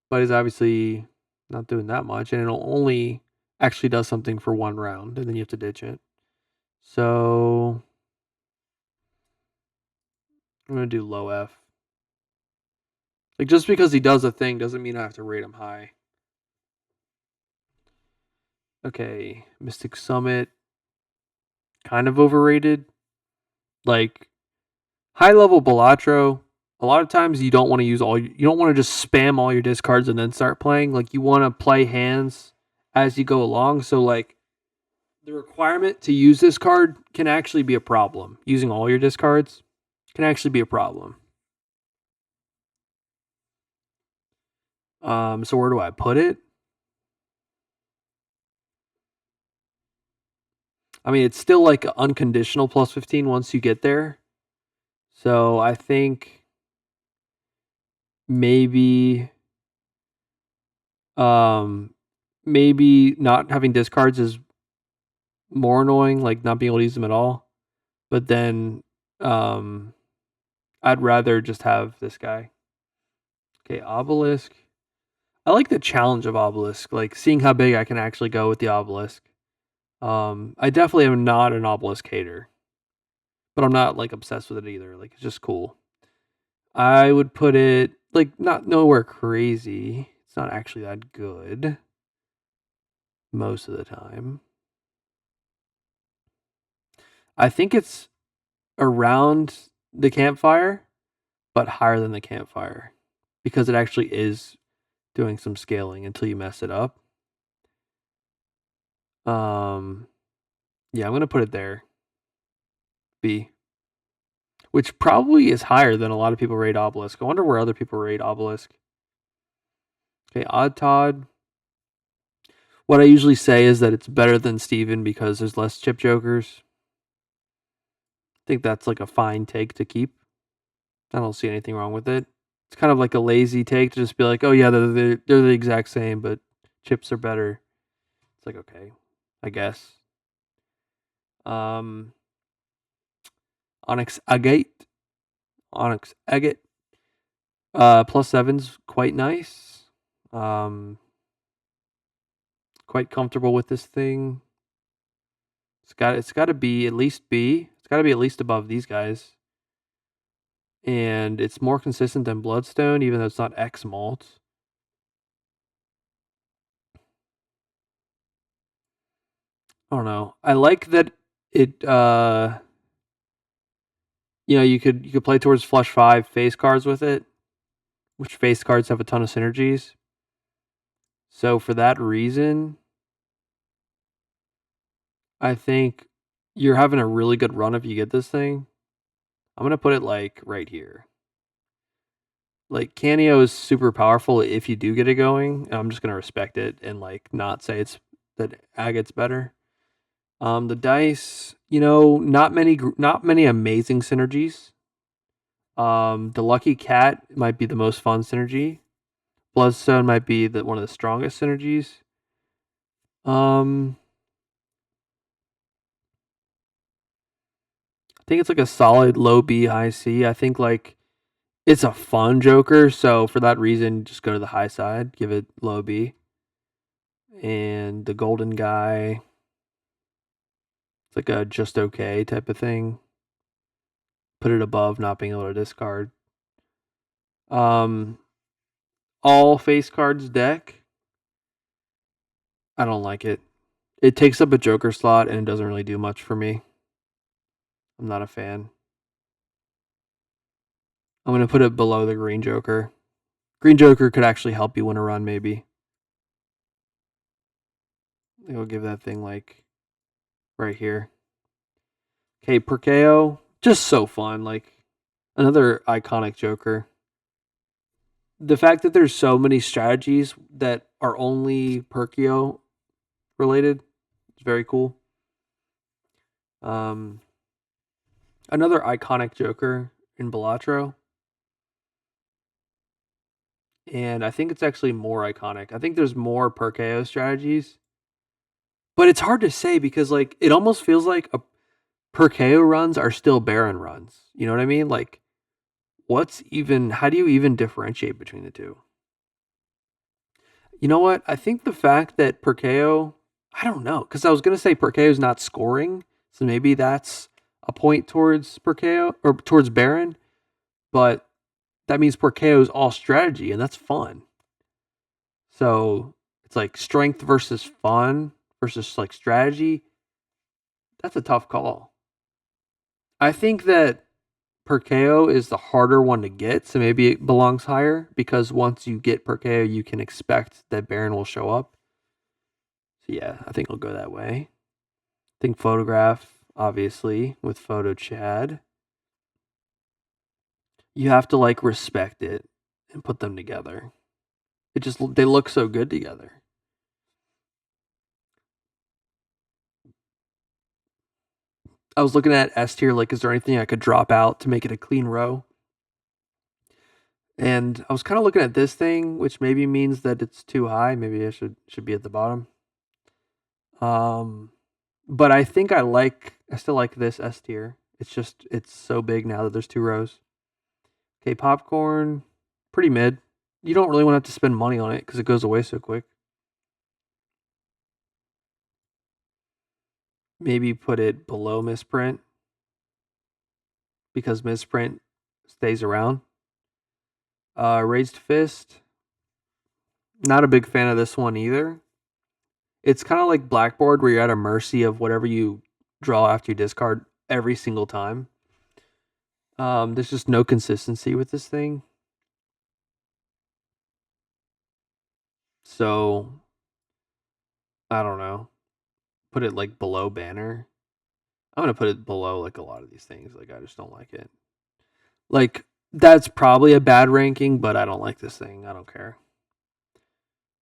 But he's obviously not doing that much, and it'll only actually does something for one round, and then you have to ditch it. So I'm gonna do low F. Like just because he does a thing doesn't mean I have to rate him high. Okay, Mystic Summit, kind of overrated. Like high level Balatro, a lot of times you don't want to use you don't want to just spam all your discards and then start playing. Like you want to play hands as you go along. So like the requirement to use this card can actually be a problem. Using all your discards can actually be a problem. So where do I put it? I mean, it's still like unconditional plus 15 once you get there. So I think maybe um maybe not having discards is more annoying, like not being able to use them at all. But then um I'd rather just have this guy. Okay, Obelisk. I like the challenge of Obelisk, like seeing how big I can actually go with the Obelisk. I definitely am not an Obelisk hater, but I'm not like obsessed with it either. Like it's just cool. I would put it like not nowhere crazy. It's not actually that good most of the time. I think it's around the campfire, but higher than the campfire because it actually is doing some scaling until you mess it up. Yeah, I'm gonna put it there. B. Which probably is higher than a lot of people rate Obelisk. I wonder where other people rate Obelisk. Okay, Odd Todd. What I usually say is that it's better than Steven because there's less chip jokers. I think that's like a fine take to keep. I don't see anything wrong with it. It's kind of like a lazy take to just be like, oh yeah, they're the exact same, but chips are better. It's like, okay, I guess. Onyx Agate. Onyx Agate. +7's quite nice. Quite comfortable with this thing. It's got to be at least B. It's got to be at least above these guys. And it's more consistent than Bloodstone, even though it's not X malt. I don't know. I like that it you could play towards flush 5 face cards with it, which face cards have a ton of synergies. So for that reason, I think you're having a really good run if you get this thing. I'm going to put it like right here. Like Canio is super powerful if you do get it going. And I'm just going to respect it and like not say it's that Agate's better. The dice, not many amazing synergies. The Lucky Cat might be the most fun synergy. Bloodstone might be one of the strongest synergies. I think it's like a solid low B, high C. I think like It's a fun Joker, so for that reason, just go to the high side, give it low B. And the golden guy, it's like a just okay type of thing. Put it above not being able to discard. Um, all face cards deck. I don't like it. It takes up a Joker slot and it doesn't really do much for me. I'm not a fan. I'm gonna put it below the green Joker. Green Joker could actually help you win a run, maybe. I think I'll give that thing like right here. Okay, Perkeo, just so fun. Like another iconic Joker. The fact that there's so many strategies that are only Perkeo related is very cool. Another iconic Joker in Balatro. And I think it's actually more iconic. I think there's more Perkeo strategies. But it's hard to say because like it almost feels like a Perkeo runs are still Baron runs. You know what I mean? Like how do you even differentiate between the two? You know what? I think the fact that Perkeo, I don't know, because I was gonna say Perkeo's not scoring, so maybe that's a point towards Perkeo or towards Baron, but that means Perkeo is all strategy, and that's fun. So it's like strength versus fun versus like strategy. That's a tough call. I think that Perkeo is the harder one to get, so maybe it belongs higher because once you get Perkeo, you can expect that Baron will show up. So yeah, I think I'll go that way. I think photograph, obviously, with photo Chad. You have to like respect it and put them together. They look so good together. I was looking at S tier, like, is there anything I could drop out to make it a clean row? And I was kind of looking at this thing, which maybe means that it's too high. Maybe I should be at the bottom. But I think I still like this S tier. It's so big now that there's two rows. Okay, popcorn, pretty mid. You don't really want to have to spend money on it because it goes away so quick. Maybe put it below misprint because misprint stays around. Raised fist. Not a big fan of this one either. It's kind of like blackboard where you're at a mercy of whatever you draw after you discard every single time. There's just no consistency with this thing. So I don't know. Put it like below banner. I'm gonna put it below like a lot of these things. Like I just don't like it. Like that's probably a bad ranking, but I don't like this thing. I don't care.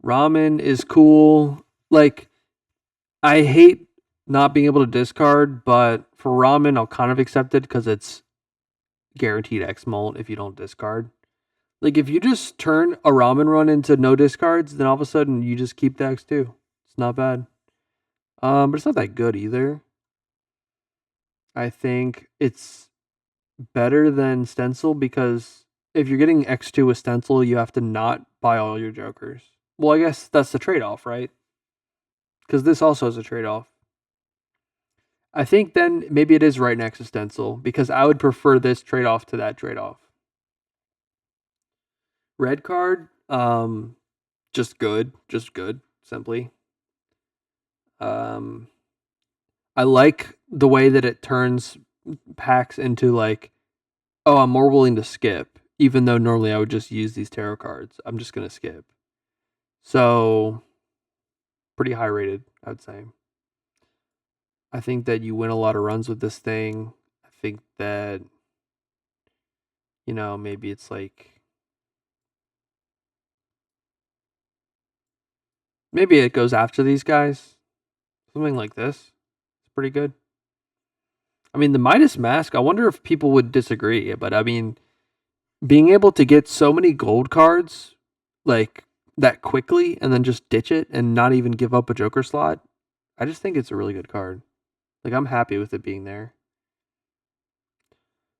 Ramen is cool. Like I hate not being able to discard, but for ramen I'll kind of accept it because it's guaranteed X molt if you don't discard. Like if you just turn a ramen run into no discards, then all of a sudden you just keep the X2. It's not bad. But it's not that good either. I think it's better than Stencil because if you're getting X2 with Stencil, you have to not buy all your jokers. Well, I guess that's the trade-off, right? Because this also has a trade-off. I think then maybe it is right next to Stencil because I would prefer this trade-off to that trade-off. Red card, just good, simply. Um, I like the way that it turns packs into like, oh, I'm more willing to skip, even though normally I would just use these tarot cards. I'm just gonna skip. So, pretty high rated, I would say. I think that you win a lot of runs with this thing. I think that, maybe it's like, maybe it goes after these guys. Something like this. It's pretty good. I mean, the Midas Mask, I wonder if people would disagree, but I mean, being able to get so many gold cards like that quickly and then just ditch it and not even give up a Joker slot, I just think it's a really good card. Like I'm happy with it being there.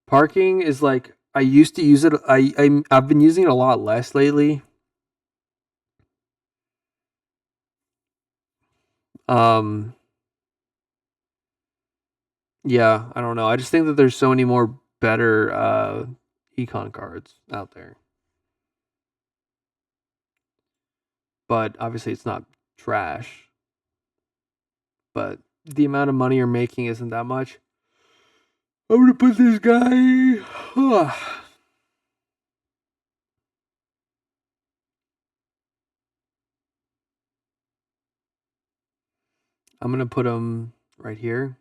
Parking is like I used to use it. I've been using it a lot less lately. Um, yeah, I don't know. I just think that there's so many more better econ cards out there. But obviously it's not trash. But the amount of money you're making isn't that much. I'm gonna put this guy. I'm gonna put him right here.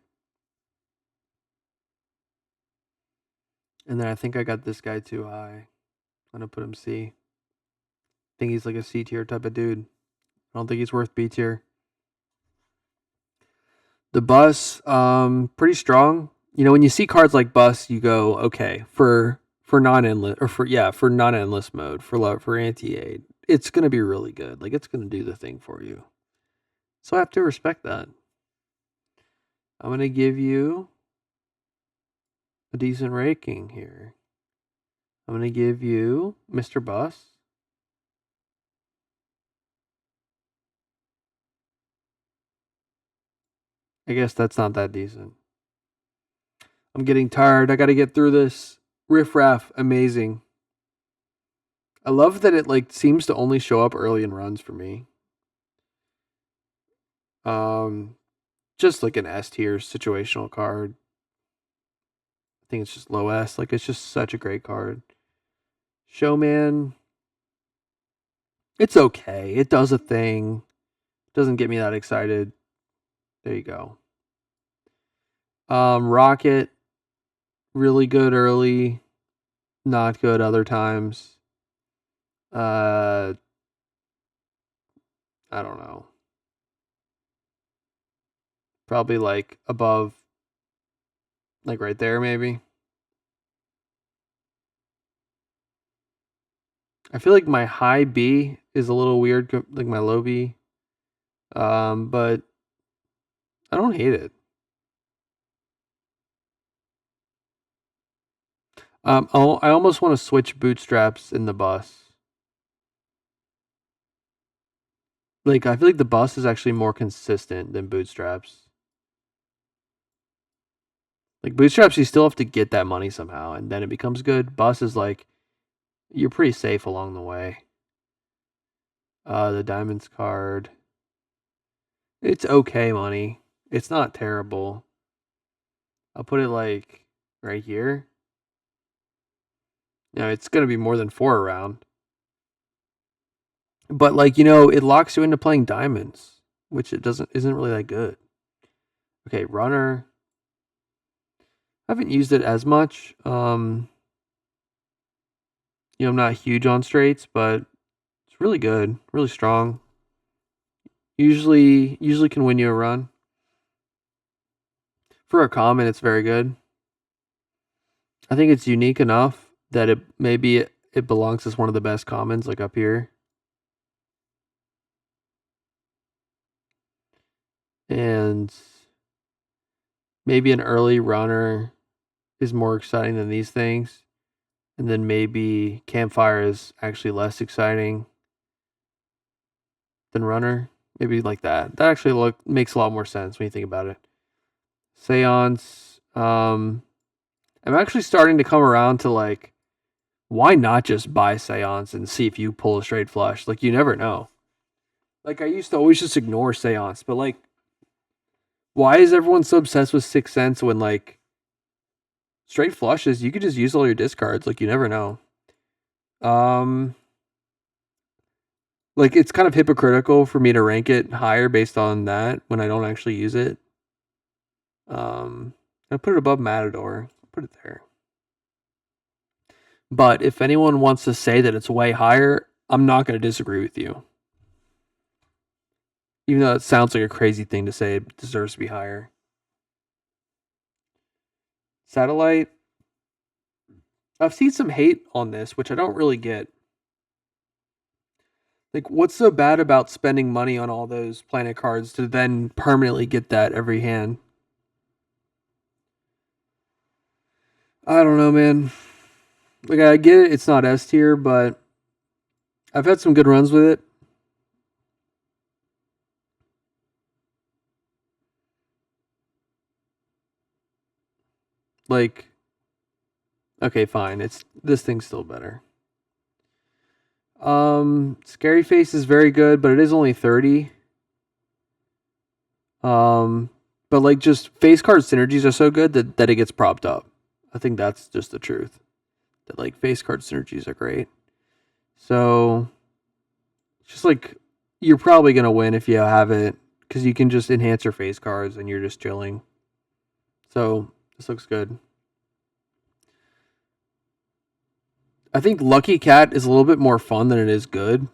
And then I think I got this guy too high. I'm gonna put him C. I think he's like a C tier type of dude. I don't think he's worth B tier. The bus, pretty strong. You know, when you see cards like bus, you go, okay, for non endless or for non endless mode for anti aid, it's gonna be really good. Like it's gonna do the thing for you. So I have to respect that. I'm gonna give you a decent ranking here. I'm gonna give you Mr. Bus. I guess that's not that decent. I'm getting tired. I got to get through this. Riff Raff, amazing. I love that it like seems to only show up early in runs for me. Um, just like an S tier situational card. I think it's just low S. Like it's just such a great card. Showman, it's okay. It does a thing. Doesn't get me that excited. There you go. Rocket, really good early, not good other times. I don't know. Probably like above, like right there maybe. I feel like my high B is a little weird, like my low B. But I don't hate it. I almost want to switch bootstraps in the bus. Like I feel like the bus is actually more consistent than bootstraps. Like bootstraps, you still have to get that money somehow, and then it becomes good. Bus is like you're pretty safe along the way. The diamonds card, it's okay money. It's not terrible. I'll put it like right here. You know, it's gonna be more than 4 around. But like, you know, it locks you into playing diamonds, which it isn't really that good. Okay, runner. I haven't used it as much. You know, I'm not huge on straights, but it's really good, really strong. Usually can win you a run. For a common, it's very good. I think it's unique enough that it belongs as one of the best commons, like up here. And maybe an early runner is more exciting than these things. And then maybe campfire is actually less exciting than runner. Maybe like that. That actually makes a lot more sense when you think about it. Seance. I'm actually starting to come around to like, why not just buy Seance and see if you pull a straight flush? Like you never know. Like I used to always just ignore Seance, but like, why is everyone so obsessed with Sixth Sense when like straight flushes, you could just use all your discards. Like you never know. Um, like it's kind of hypocritical for me to rank it higher based on that when I don't actually use it. I put it above Matador. Put it there. But if anyone wants to say that it's way higher, I'm not going to disagree with you. Even though it sounds like a crazy thing to say, it deserves to be higher. Satellite. I've seen some hate on this, which I don't really get. Like, what's so bad about spending money on all those planet cards to then permanently get that every hand? I don't know, man. Like, I get it, it's not S tier, but I've had some good runs with it. Like, okay, fine. This thing's still better. Scary Face is very good, but it is only 30. But like just face card synergies are so good that it gets propped up. I think that's just the truth. That like face card synergies are great. So just like you're probably gonna win if you have it because you can just enhance your face cards and you're just chilling. So this looks good. I think Lucky Cat is a little bit more fun than it is good.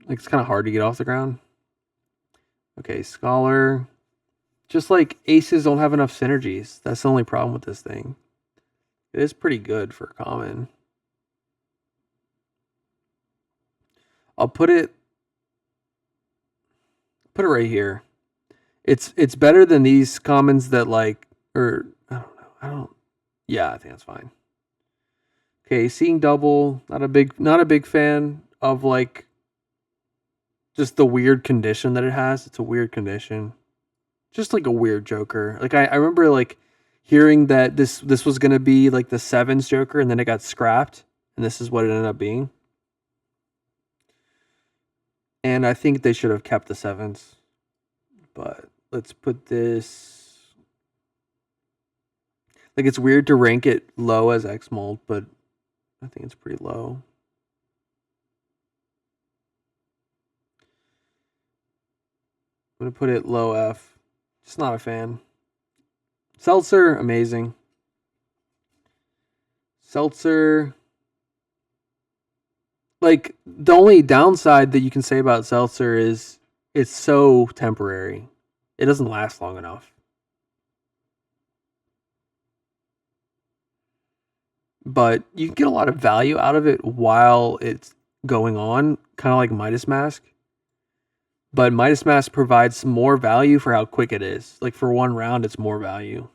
Like it's kind of hard to get off the ground. Okay, Scholar. Just like aces don't have enough synergies. That's the only problem with this thing. It is pretty good for common. I'll put it right here. It's better than these commons that like or I don't know. I don't yeah, I think that's fine. Okay, seeing double, not a big fan of like just the weird condition that it has. It's a weird condition. Just like a weird Joker. Like I remember like hearing that this was gonna be like the sevens Joker and then it got scrapped and this is what it ended up being. And I think they should have kept the sevens. But let's put this like it's weird to rank it low as X mold, but I think it's pretty low. I'm gonna put it low F. Just not a fan. Seltzer, amazing. Seltzer, like the only downside that you can say about Seltzer is it's so temporary. It doesn't last long enough. But you can get a lot of value out of it while it's going on, kind of like Midas Mask. But Midas Mask provides more value for how quick it is. Like for one round, it's more value.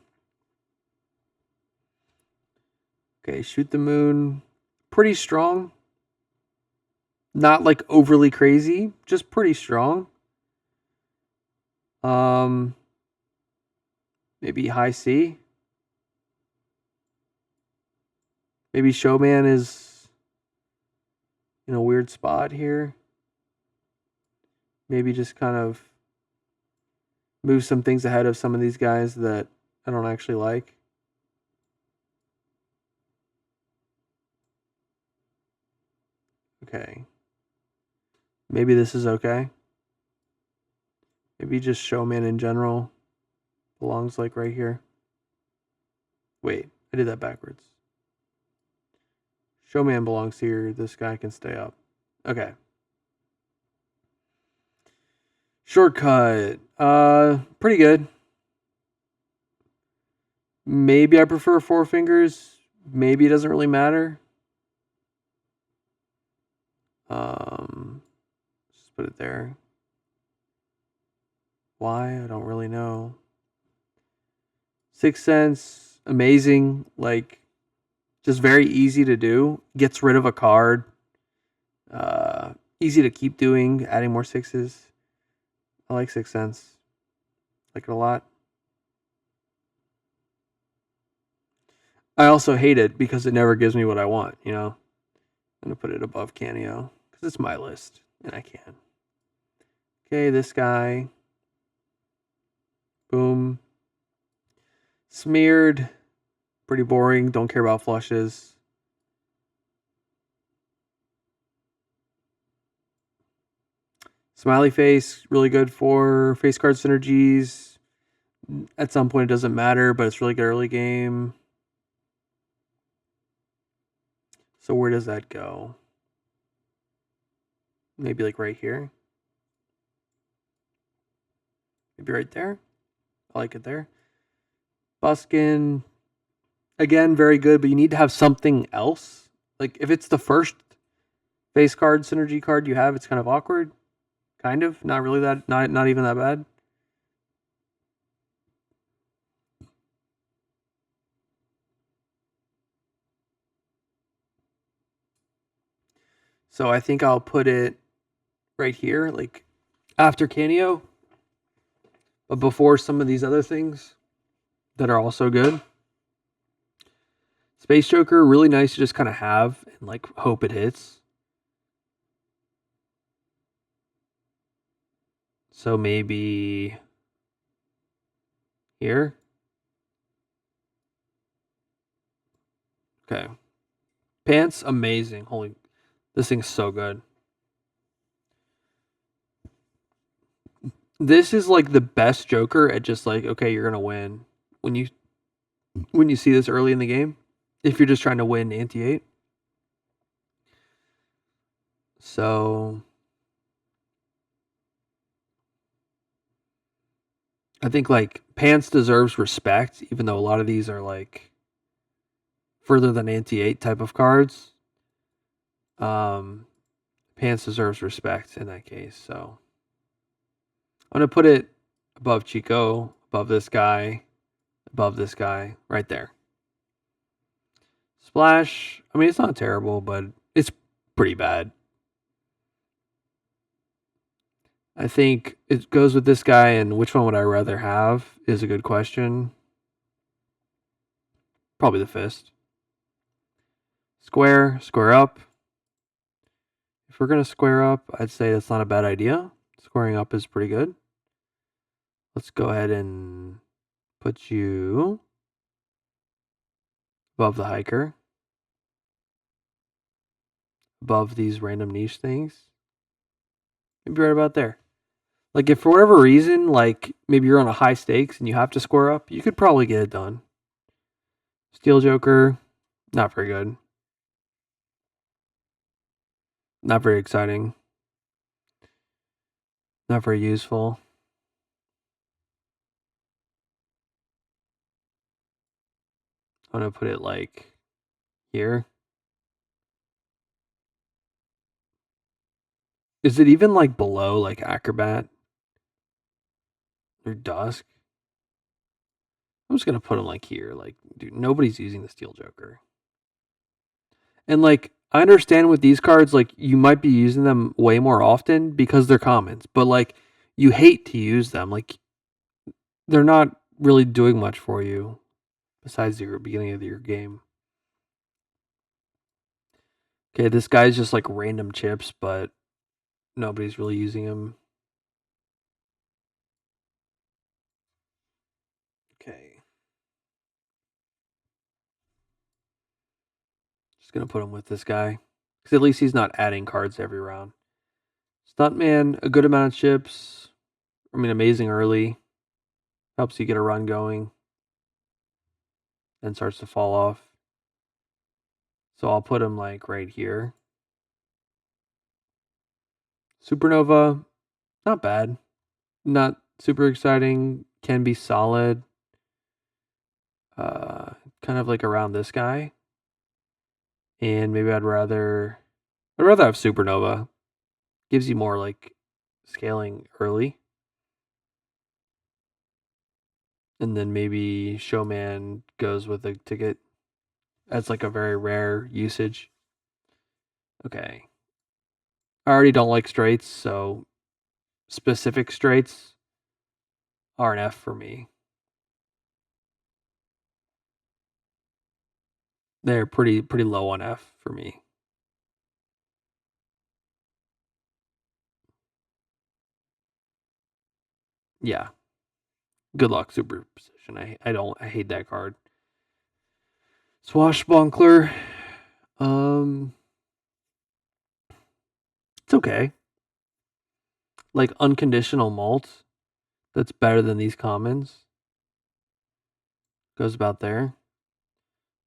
Okay, Shoot the Moon, pretty strong. Not like overly crazy, just pretty strong. Um, maybe High C. Maybe Showman is in a weird spot here. Maybe just kind of move some things ahead of some of these guys that I don't actually like. Okay. Maybe this is okay. Maybe just Showman in general belongs like right here. Wait, I did that backwards. Showman belongs here. This guy can stay up. Okay. Shortcut. Pretty good. Maybe I prefer Four Fingers. Maybe it doesn't really matter. Just put it there. Why? I don't really know. 6 Sense, amazing. Like, just very easy to do. Gets rid of a card. Easy to keep doing. Adding more sixes. I like 6 Sense. Like it a lot. I also hate it because it never gives me what I want, you know? I'm going to put it above Canio because it's my list and I can. Okay, this guy. Boom. Smeared. Pretty boring. Don't care about flushes. Smiley Face, really good for face card synergies. At some point, it doesn't matter, but it's really good early game. So where does that go? Maybe like right here. Maybe right there. I like it there. Buskin, again, very good, but you need to have something else. Like if it's the first face card synergy card you have, it's kind of awkward. Kind of. Not really that, not even that bad. So I think I'll put it right here, like after Canio, but before some of these other things that are also good. Space Joker, really nice to just kind of have and like hope it hits. So maybe here. Okay. Pants, amazing. Holy, this thing's so good. This is like the best Joker at just like, okay, you're gonna win when you see this early in the game. If you're just trying to win anti-8. So I think like Pants deserves respect, even though a lot of these are like further than anti-8 type of cards. Um Pants deserves respect in that case. So I'm gonna put it above Chico, above this guy, right there. Splash, I mean it's not terrible, but it's pretty bad. I think it goes with this guy, and which one would I rather have is a good question. Probably the fist. Square up. If we're going to square up, I'd say that's not a bad idea. Squaring up is pretty good. Let's go ahead and put you above the hiker. Above these random niche things. Maybe right about there. Like if for whatever reason, like maybe you're on a high stakes and you have to square up, you could probably get it done. Steel Joker, not very good. Not very exciting. Not very useful. I'm going to put it like here. Is it even like below like Acrobat or Dusk? I'm just gonna put them like here. Like, dude, nobody's using the Steel Joker. And like, I understand with these cards, like you might be using them way more often because they're commons, but like you hate to use them. Like they're not really doing much for you besides your beginning of your game. Okay, this guy's just like random chips, but nobody's really using him. Okay. Just gonna put him with this guy. Because at least he's not adding cards every round. Stuntman, a good amount of chips. I mean, amazing early. Helps you get a run going. Then starts to fall off. So I'll put him like right here. Supernova, not bad. Not super exciting. Can be solid. Kind of like around this guy. And maybe I'd rather have Supernova. Gives you more like scaling early. And then maybe Showman goes with a ticket. That's like a very rare usage. Okay. I already don't like straights, so specific straights are an F for me. They're pretty low on F for me. Yeah. Good luck superposition. I hate that card. Swashbuckler. It's okay. Like unconditional malt. That's better than these commons. Goes about there.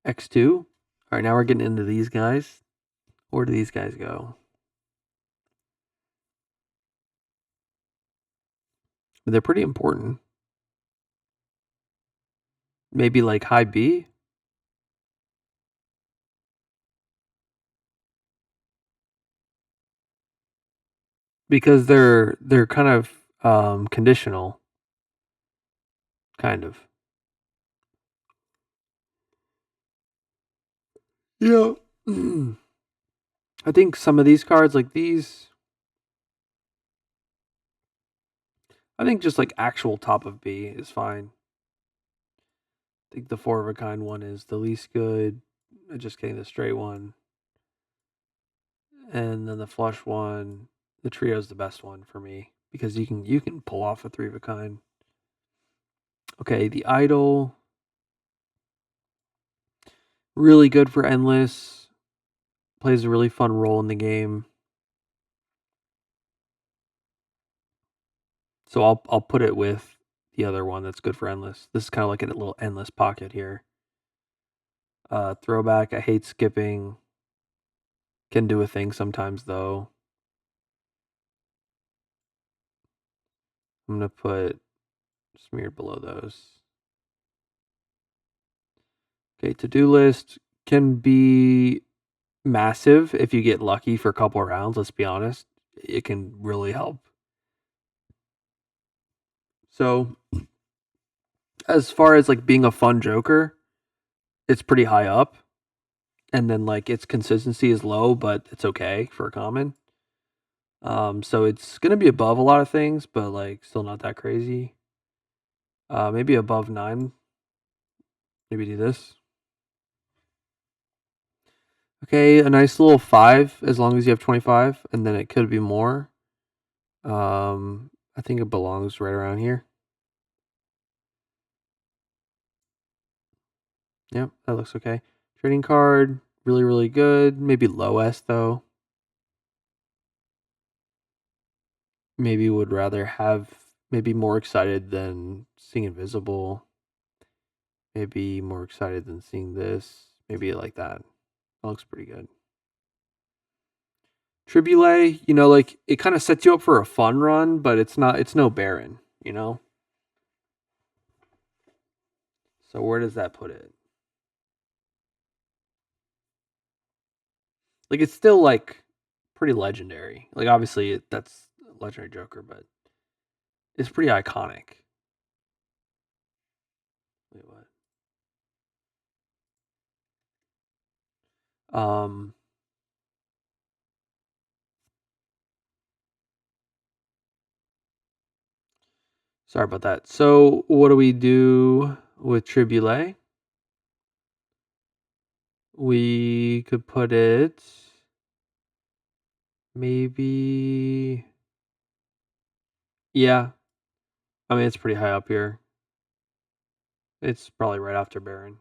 X2. Alright, now we're getting into these guys. Where do these guys go? They're pretty important. Maybe like high B? Because they're kind of conditional. Kind of. Yeah. I think some of these cards, like these, I think just like actual top of B is fine. I think the 4 of a kind one is the least good. Just getting the straight one. And then the flush one, the trio is the best one for me because you can pull off a 3 of a kind. Okay, the idol, really good for endless. Plays a really fun role in the game. So I'll put it with the other one that's good for endless. This is kind of like a little endless pocket here. Throwback, I hate skipping. Can do a thing sometimes though. I'm gonna put smeared below those. Okay, to-do list can be massive if you get lucky for a couple of rounds, let's be honest. It can really help. So as far as like being a fun joker, it's pretty high up. And then like its consistency is low, but it's okay for a common. So it's gonna be above a lot of things, but like still not that crazy. Maybe above 9. Maybe do this. Okay, a nice little 5 as long as you have 25, and then it could be more. I think it belongs right around here. Yep, that looks okay. Trading card, really, really good. Maybe low S though. Maybe would rather have maybe more excited than seeing invisible. Maybe more excited than seeing this. Maybe like that. That looks pretty good. Tribule, like it kind of sets you up for a fun run, but it's no Baron. So where does that put it? Like it's still like pretty legendary. Like obviously that's a legendary Joker, but it's pretty iconic. Wait, what? Um Sorry about that. So what do we do with Tribule? We could put it maybe, yeah. I mean it's pretty high up here. It's probably right after Baron.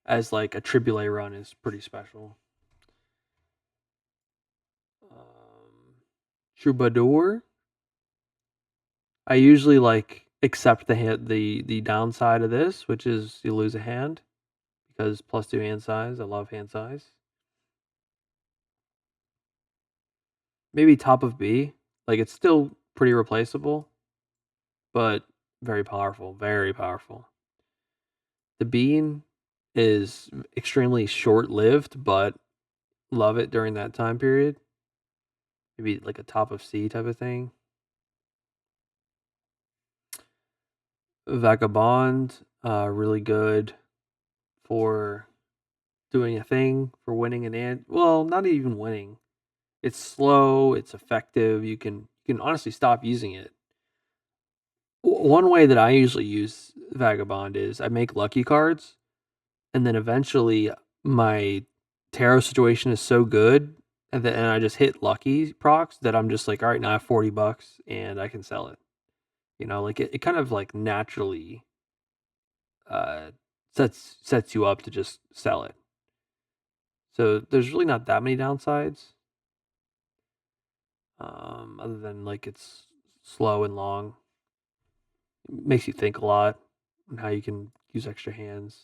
As like a Tribule run is pretty special. Troubadour. I usually like accept the downside of this, which is you lose a hand because +2 hand size. I love hand size. Maybe top of B. Like it's still pretty replaceable, but very powerful. Very powerful. The bean is extremely short lived, but love it during that time period. Maybe like a top of C type of thing. Vagabond, really good for doing a thing, for winning an ant. Well, not even winning. It's slow, it's effective. You can honestly stop using it. One way that I usually use Vagabond is I make lucky cards, and then eventually my tarot situation is so good, and I just hit lucky procs that I'm just like, all right, now I have $40 and I can sell it. Like it kind of like naturally uh, sets you up to just sell it. So there's really not that many downsides, other than like it's slow and long. It makes you think a lot on how you can use extra hands.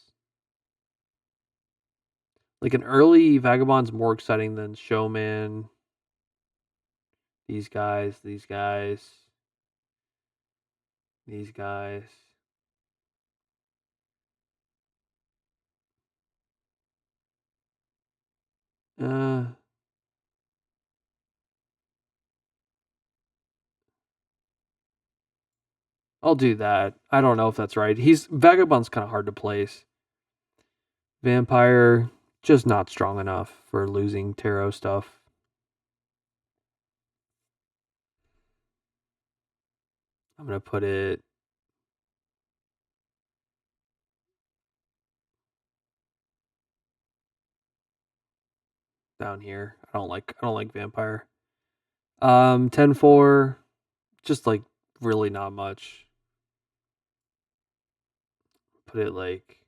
Like an early Vagabond's more exciting than Showman. These guys, these guys, these guys. Uh, I'll do that. I don't know if that's right. Vagabond's kind of hard to place. Vampire. just not strong enough for losing tarot stuff. I'm gonna put it down here. I don't like vampire. 10-4, just like really not much. Put it like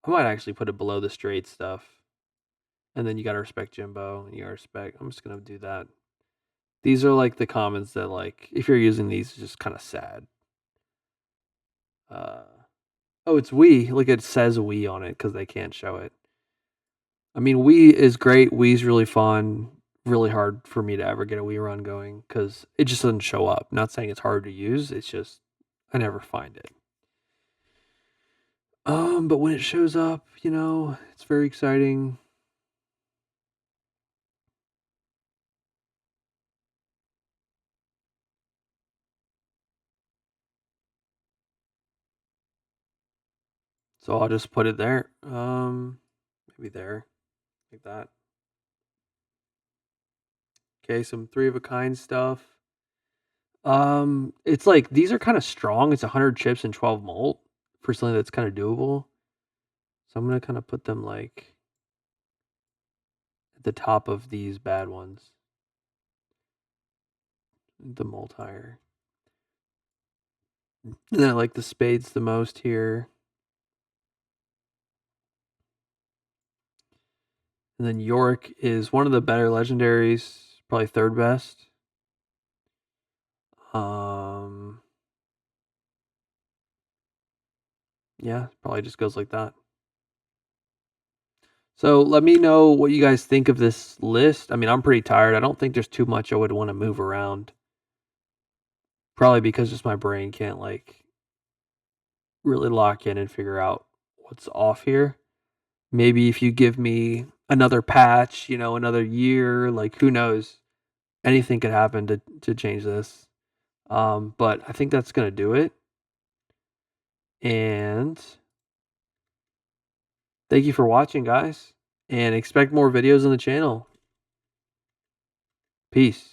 I might actually put it below the straight stuff. And then you gotta respect Jimbo and you gotta respect I'm just gonna do that. These are like the comments that like if you're using these it's just kinda sad. Uh oh, it's we. Look, it says we on it because they can't show it. I mean, we is great. We's really fun. Really hard for me to ever get a Wii run going because it just doesn't show up. Not saying it's hard to use. It's just I never find it. But when it shows up, it's very exciting. So I'll just put it there. Maybe there, like that. Okay, some three of a kind stuff. It's like these are kind of strong. It's 100 chips and 12 malt for something that's kind of doable. So I'm gonna kind of put them like at the top of these bad ones. The malt higher. And then I like the spades the most here. And then Yorick is one of the better legendaries, probably third best. Yeah, probably just goes like that. So let me know what you guys think of this list. I mean, I'm pretty tired. I don't think there's too much I would want to move around. Probably because just my brain can't like really lock in and figure out what's off here. Maybe if you give me another patch, another year, like who knows? Anything could happen to change this. But I think that's gonna do it. And thank you for watching, guys. And expect more videos on the channel. Peace.